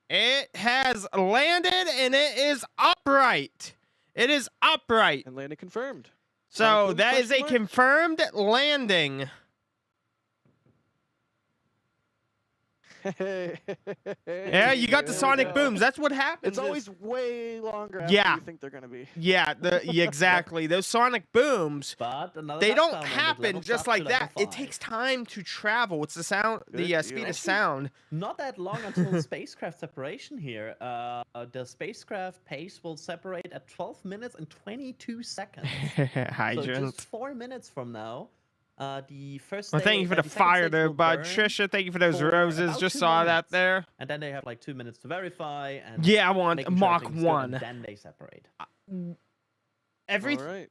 It has landed and it is upright. It is upright. And landing confirmed. So boom, that is a question mark? confirmed landing. Yeah, you got the There we sonic go. booms. That's what happens. It's always way longer after Yeah. you think they're gonna be. Yeah, exactly. Those sonic booms, But another they don't touchdown, and it happen levels just up to like level that. It 5. takes time to travel. It's the sound, the Good speed deal. of sound. Not that long until spacecraft separation here. The spacecraft pace will separate at 12 minutes and 22 seconds. So Hydrant. just 4 minutes from now, the first. Well, thank you for the second fire stage there, will bud. burn Trisha, thank you for those for roses. about Just 2 saw that minutes. there. And then they have like 2 minutes to verify and Yeah, I want making sure Mach everything's good, and 1. then they separate. Every All right.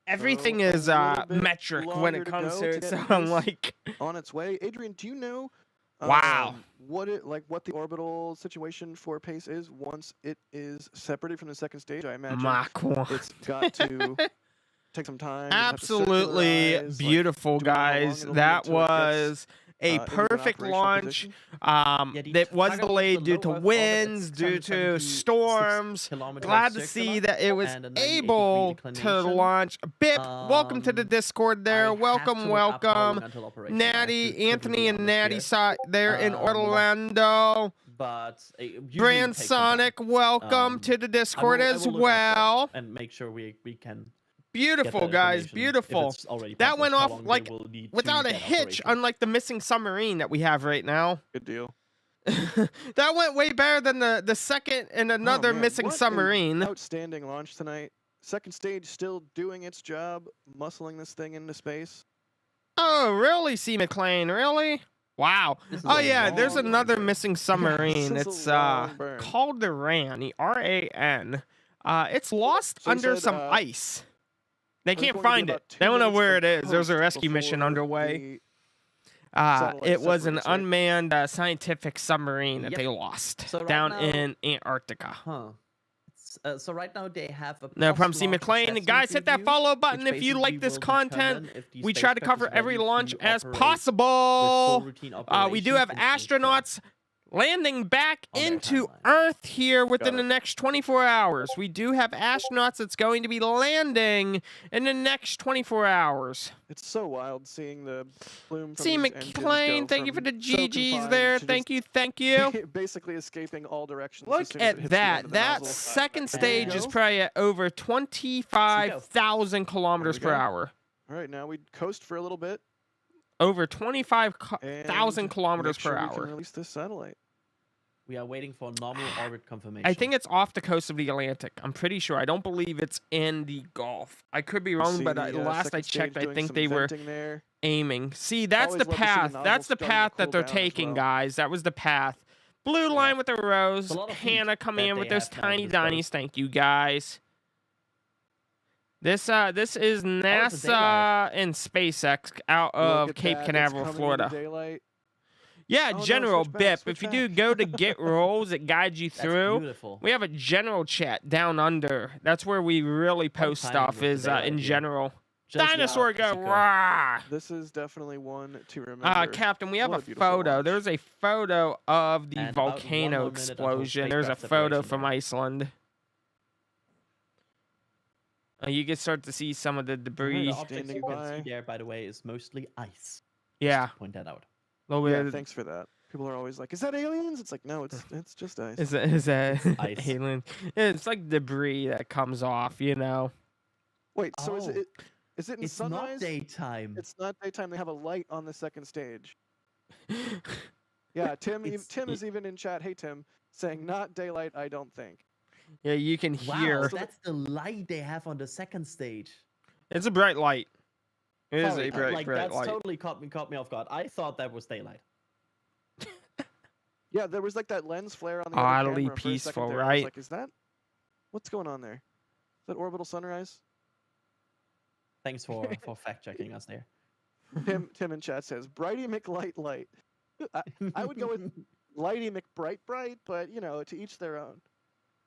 everything So, a is little bit metric when longer it to comes go to to it. get So I'm this like, On its way. Adrian, do you know? Wow. What the orbital situation for Pace is once it is separated from the second stage? I imagine Mach 1. it's got to take some time. Does it have to Absolutely circularize? Like, beautiful, do we know how long guys. it'll be That until it gets, was a into an perfect operational launch. position? the That was target was delayed the due low to Earth orbit at winds, due to 676 storms. kilometers Glad to circular see that it was and a 98-degree able to declination. launch. Bip, welcome to the Discord there. I have to Welcome, look up how long welcome. until operation. I have to Natty, be Anthony, be and honest Natty here. saw there in Um, Orlando. But usually Brand it takes some time. Sonic, welcome to the Discord I as will look up that well. and make sure we can Beautiful, get that guys, information if beautiful. it's already That went published, how off long they like will need to without a get hitch, operational. unlike the missing submarine that we have right now. Good deal. That went way better than the second and another Oh, man, missing what an submarine. Outstanding launch tonight. Second stage still doing its job, muscling this thing into space. Oh, really, C. McLean? Really? Wow. This is Oh, a yeah, there's long another burn. missing submarine. This is It's a long burn. called the RAN, the R-A-N. It's lost So you under said, some ice. They there's can't going to be find about it. 2 They don't know minutes where of it is. There's a post rescue mission before underway. the satellite It was an separates, right? unmanned scientific submarine that Yep. they lost So right down now- in Antarctica. Huh. So right now they have a No problem, C. post-launch McLean. assessment Guys, hit that review, follow button which if you basically like this will content. determine if the We try to spacecraft cover is every ready launch to as operate with possible. full routine We do have operations in space. astronauts landing back On their into timeline. Earth here within Got the it. next 24 hours. We do have astronauts that's going to be landing in the next 24 hours. It's so wild seeing the plume from C. these engines McLean, go thank you for from the so GGs confined there. to Thank just you, thank you. basically escaping all directions. as Look soon as it at hits the end that. of the That nozzle. second There stage you is go. probably at over 25,000 kilometers There per we go. hour. All right, now we coast for a little bit. Over 25,000 and kilometers make sure per we can hour. release this satellite. We are waiting for normal orbit confirmation. I think it's off the coast of the Atlantic. I'm pretty sure. I don't believe it's in the Gulf. I could be wrong, See but the, last I second checked, stage I doing think some they were venting there. aiming. See, that's Always the love to see the path. nozzle That's the starting to path that cool they're down as taking, well. guys. That was the path. Blue line with the rose. a lot of heat Hannah coming that in with they those have now tiny with this boat. dinies. Thank you, guys. This is Oh, NASA and SpaceX out of Look at Cape that, it's Canaveral, coming Florida. into daylight. Yeah, Oh, no, General switch back, Bip. switch If you back. do go to Get Rolls, it guides you That's through. beautiful. We have a general chat down under. That's where we really post timing stuff with the is daylight in here. general. Just Dinosaur wow, go super. rah! This is definitely one to remember. Captain, we have What a a beautiful photo. launch. There's a photo of the And about 1 volcano more minute until explosion. There's a spacecraft photo separation from now. Iceland. You can start to see some of the The debris. objects Standing you can by. see there, by the way, is mostly ice. Yeah, Just to point that out. a little Yeah, bit. thanks for that. People are always like, "Is that aliens?" It's like, no, it's just ice. Is a ice. alien? It's like debris that comes off, you know. Wait, so is Oh. is it in It's sunrise? not daytime. It's not daytime. They have a light on the second stage. Yeah, Tim. It's- Tim is even in chat. Hey, Tim, saying not daylight. I don't think. Yeah, you can Wow, hear. that's the light they have on the second stage. It's a bright light. It is Sorry, a bright, like bright that's light. totally caught me off guard. I thought that was daylight. Yeah, there was like that lens flare on the Oddly other camera for a second peaceful, there. I was right? like, is that what's going on there? Is that orbital sunrise? Thanks for fact checking us there. Tim in chat says Brighty McLight light. I would go with Lighty McBright bright, but you know, to each their own.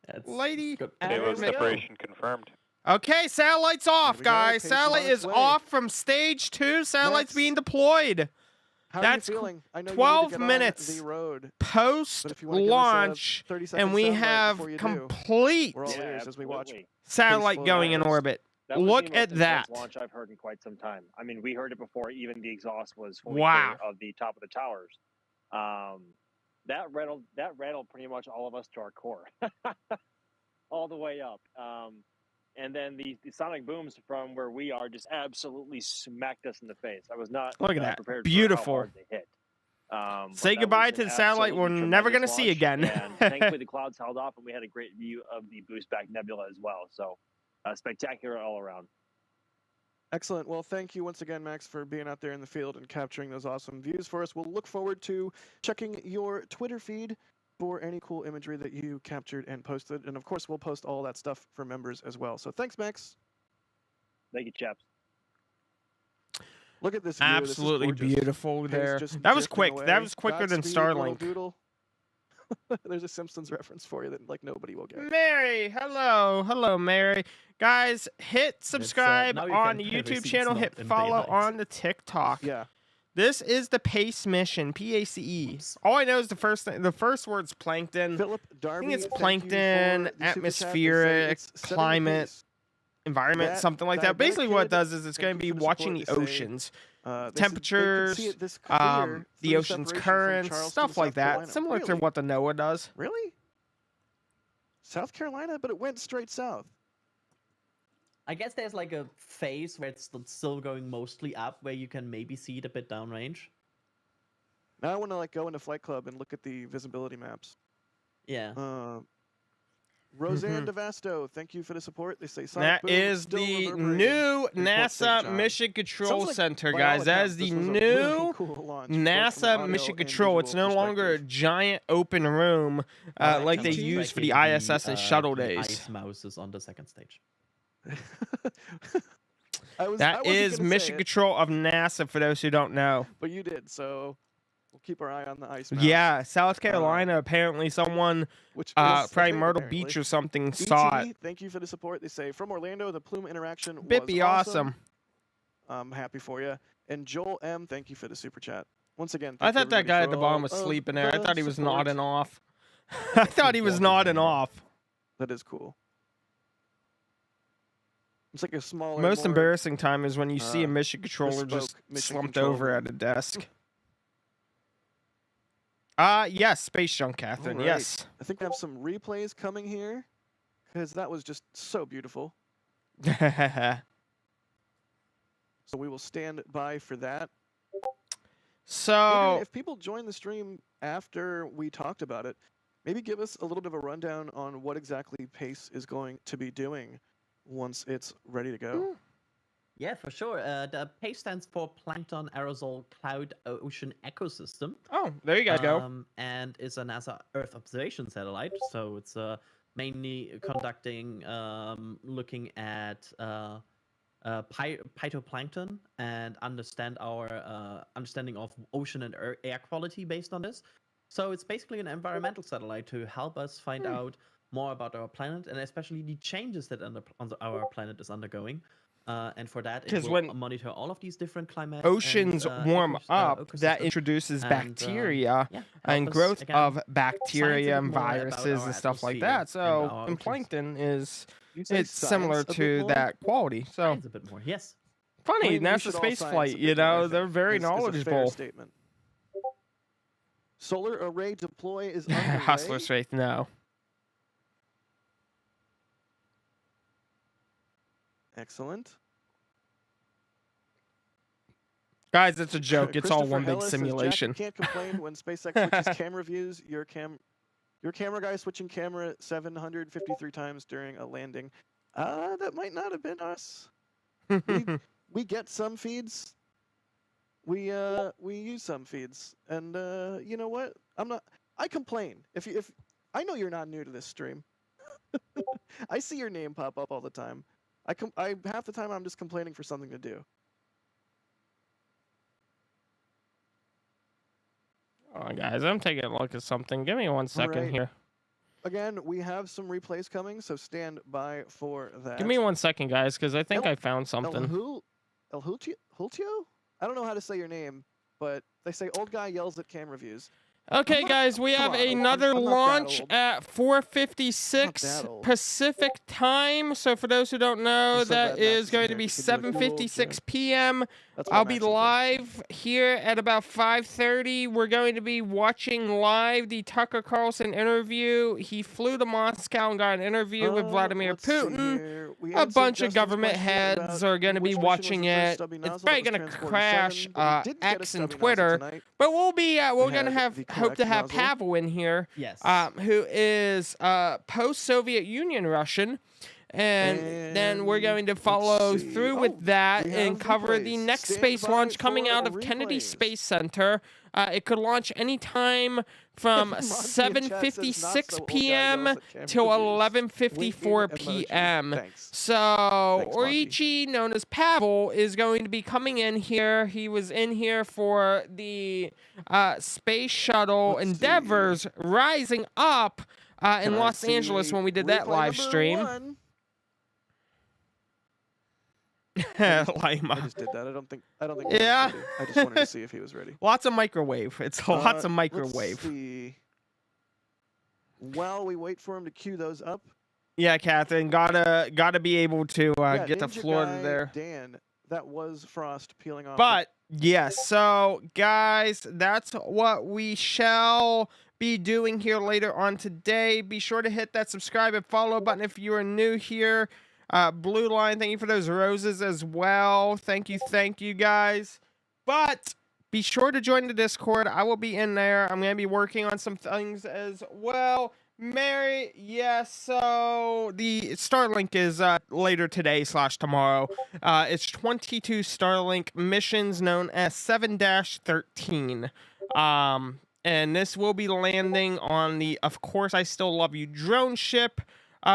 That's Lady. good. And there we go. separation confirmed. Okay, satellite's off, we go, guys. Pace is on Satellite its is way. off from stage 2. Satellite's Next. being deployed. How That's are you feeling? I know 12 you need to get minutes. on the road. Post if you wanna give us a launch, 30-second and we soundbite have before you do, complete we're all ears as we watch. satellite flow going in past. orbit. That was Look the most at that. intense launch I've heard in quite some time. I mean, we heard it before even the exhaust was fully Wow. clear of the top of the towers. That rattled pretty much all of us to our core, all the way up. And then the sonic booms from where we are just absolutely smacked us in the face. I was not Look at that. prepared Beautiful. for how hard they hit. Say But that goodbye was to an the satellite we're absolutely never going to tremendous see launch, again. And thankfully, the clouds held off, and we had a great view of the boost back nebula as well. So spectacular all around. Excellent. Well, thank you once again, Max, for being out there in the field and capturing those awesome views for us. We'll look forward to checking your Twitter feed for any cool imagery that you captured and posted. And of course, we'll post all that stuff for members as well. So thanks, Max. Thank you, chaps. Look at this view. Absolutely this is gorgeous. beautiful Pace there. just That was drifting quick. away. That was quicker than Godspeed, little Starlink. doodle. There's a Simpsons reference for you that like nobody will get. Mary, hello, Mary. Guys, hit subscribe now you on can the pay YouTube receipts channel. not Hit in follow daylight. on the TikTok. Yeah. This is the PACE mission, PACE. Oops. All I know is the first word's plankton. Philip Darby, it's thank you plankton, for the super chat. They say atmospheric, it's setting the climate, pace. environment, That something like that. diabetic Basically, what it kid, does is it's thank going to you be for the watching support. the They say, oceans, they can temperatures, see it this clear the through ocean's separation from currents, Charleston, stuff like South that. Carolina. Similar to Really? what the NOAA does. Really? South Carolina, but it went straight south. I guess there's like a phase where it's still going mostly up, where you can maybe see it a bit downrange. Now I want to like go into Flight Club and look at the visibility maps. Yeah. Roseanne DeVasto, thank you for the support. They say Sonic That Boom is still the reverberating new in Fort St. NASA John. Mission Control Sounds like, Center, by guys. all That accounts, is the this was a new really cool launch, both from an NASA audio Mission and Control. It's visual no longer a perspective. giant open room I like they was used for the tracking ISS and shuttle the days. ice mouses on the second stage. I That wasn't is gonna say Mission it, Control of NASA, for those who don't know. but you did, so we'll keep our eye on the ice mouse. Yeah, South Carolina. Apparently, someone, Which is, probably thing, Myrtle apparently. Beach or something, saw ET, it. thank you for the support. They say from Orlando, the Plume interaction Bit was be awesome. I'm happy for you. And Joel M, thank you for the super chat. Once again, I thank you thought that everybody guy for at the bottom all was of sleeping there. I the thought he was support. nodding off. I thought he was nodding off. That is cool. It's like a smaller, Most more embarrassing time is when you see a uh, mission controller just bespoke mission slumped control over room. at a desk. Yes, Space Junk, Catherine. All right. Yes. I think we have some replays coming here because that was just so beautiful. So we will stand by for that. So, Adrian, if people join the stream after we talked about it, maybe give us a little bit of a rundown on what exactly PACE is going to be doing once it's ready to go. Yeah, for sure. The PACE stands for Plankton Aerosol Cloud Ocean Ecosystem. oh, there you guys go. And is a NASA Earth observation satellite. So it's mainly conducting, looking at phytoplankton and understanding of ocean and air quality based on this. So it's basically an environmental satellite to help us find out more about our planet and especially the changes that our planet is undergoing. And for that, it 'Cause will when monitor all of these different climates. Oceans and, warm up, that ecosystems. introduces And, bacteria yeah, and help us, growth again, of science a bacteria bit and more about viruses our and stuff like atmosphere that. and So, our and oceans. plankton is You say it's similar science a bit to more? that quality. So Science a bit more, yes. funny, Maybe we NASA should all space science a flight. bit You more, I know, think, they're very is a fair knowledgeable. statement. Solar array deploy is underway. Hustler's faith, no. Excellent. Guys, it's a joke. It's all Christopher one big Ellis says, "Jack, simulation. you can't complain when SpaceX switches camera views. Your camera guy switching camera 753 times during a landing. That might not have been us. We get some feeds. We use some feeds, and you know what? I complain if I know you're not new to this stream. I see your name pop up all the time. Half the time I'm just complaining for something to do. Oh, guys, I'm taking a look at something. Give me 1 second right. here. Again, we have some replays coming, so stand by for that. Give me 1 second, guys, because I think I found something. El Hultio? I don't know how to say your name, but they say old guy yells at camera views. Okay, not- guys, we come have on, another I'm not that launch old. at 4:56 that old. Pacific time. So for those who don't know, I'm so that glad Max is isn't going to here. be He could do a cool 7:56 joke. p.m. That's why I'll be Max isn't here. live here at about 5:30. We're going to be watching live the Tucker Carlson interview. He flew to Moscow and got an interview with Vladimir Let's see Putin. here. We A answered bunch of Justin's government question heads about are going to be which mission was watching the first it. stubby It's nozzle. probably That was going to Transporter crash 7, but we didn't get a X and stubby nozzle Twitter. tonight. But we'll be we're We gonna had have the hope to correct have nozzle. Pavel in here, Yes. who is post-Soviet Union Russian, and then we're going to let's follow see. through Oh, with that we and have cover the replays. next Stand space by launch coming for out of Kennedy replays. Space Center. It could launch anytime from Monty in chat says, "Not 7:56 so old guy p.m. yells at camera till reviews." 11:54 Winking emoji. p.m. Thanks. So Thanks, Monty. Orichi, known as Pavel, is going to be coming in here. He was in here for the space shuttle Let's see. Endeavors rising up in Can I Los Angeles see when we did that replay live number stream. 1? Lima. I just did that. I don't think. Yeah. He was ready. I just wanted to see if he was ready. Lots of microwave. It's lots of microwave. Let's see. While we wait for him to queue those up, Yeah, Catherine, gotta be able to yeah, get to Ninja Florida guy there. Dan, that was Frost peeling off. But yes, so guys, that's what we shall be doing here later on today. Be sure to hit that subscribe and follow button if you are new here. Blue Line, thank you for those roses as well. Thank you guys. But be sure to join the Discord. I will be in there. I'm going to be working on some things as well. Mary, yes, so the Starlink is later today / tomorrow. It's 22 Starlink missions known as 7-13. And this will be landing on the Of Course I Still Love You drone ship,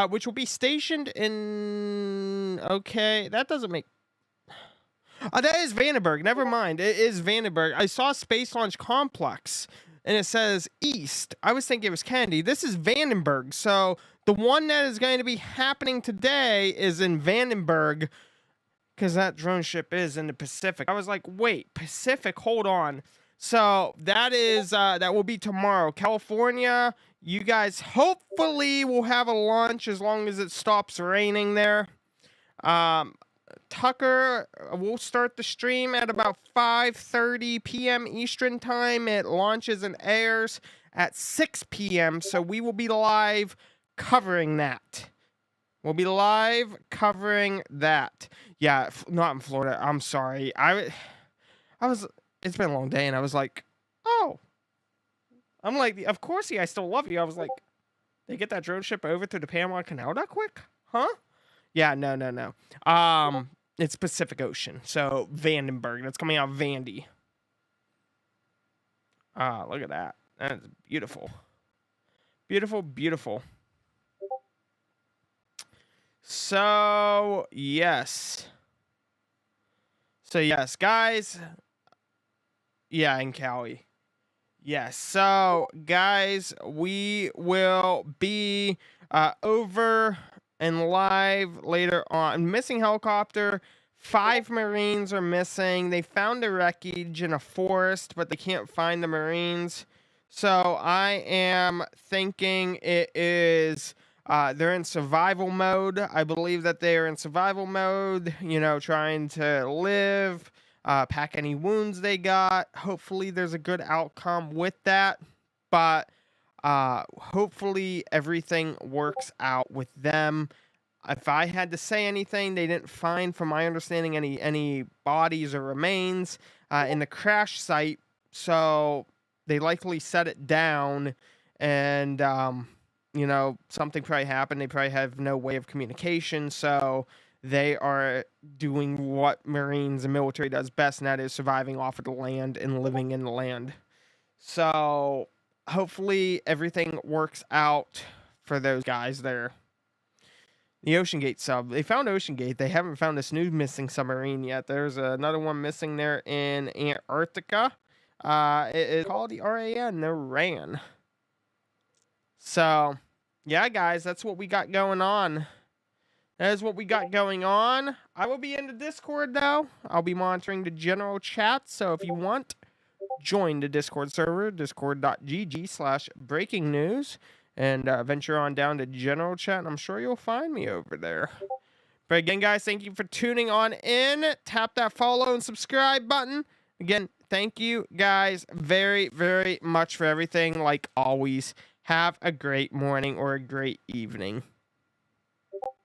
which will be stationed in... Okay, that doesn't make... that is Vandenberg. Never mind. It is Vandenberg. I saw Space Launch Complex, and it says East. I was thinking it was Kennedy. This is Vandenberg. So the one that is going to be happening today is in Vandenberg, because that drone ship is in the Pacific. I was like, wait, Pacific? Hold on. So that is that will be tomorrow. California, you guys hopefully will have a launch as long as it stops raining there. Tucker will start the stream at about 5:30 p.m. Eastern time. It launches and airs at 6 p.m. So we will be live covering that. We'll be live covering that. Yeah, not in Florida. I'm sorry. I was. It's been a long day, and I was like, oh. I'm like, of course, I still love you. I was like, they get that drone ship over to the Panama Canal that quick? Huh? Yeah, no. It's Pacific Ocean. So Vandenberg. That's coming out of Vandy. Look at that. That's beautiful. Beautiful. So, yes. Guys. Yeah, in Cali. Yes. So, guys, we will be over and live later on. Missing helicopter. 5 Marines are missing. They found the wreckage in a forest, but they can't find the Marines. So I am thinking it is they're in survival mode. I believe that they are in survival mode, trying to live, pack any wounds they got. Hopefully there's a good outcome with that. But hopefully everything works out with them. If I had to say anything, they didn't find, from my understanding, any bodies or remains in the crash site. So they likely set it down, and something probably happened. They probably have no way of communication, so they are doing what Marines and military does best, and that is surviving off of the land and living in the land. So hopefully everything works out for those guys there. The Ocean Gate sub. They found Ocean Gate. They haven't found this new missing submarine yet. There's another one missing there in Antarctica. It is called the RAN. The RAN. So, yeah, guys, that's what we got going on. That is what we got going on. I will be in the Discord, though. I'll be monitoring the general chat. So if you want, join the Discord server, discord.gg/breaking news, and venture on down to general chat, and I'm sure you'll find me over there. But again, guys, thank you for tuning on in. Tap that follow and subscribe button. Again, thank you guys very, very much for everything. Like always, have a great morning or a great evening.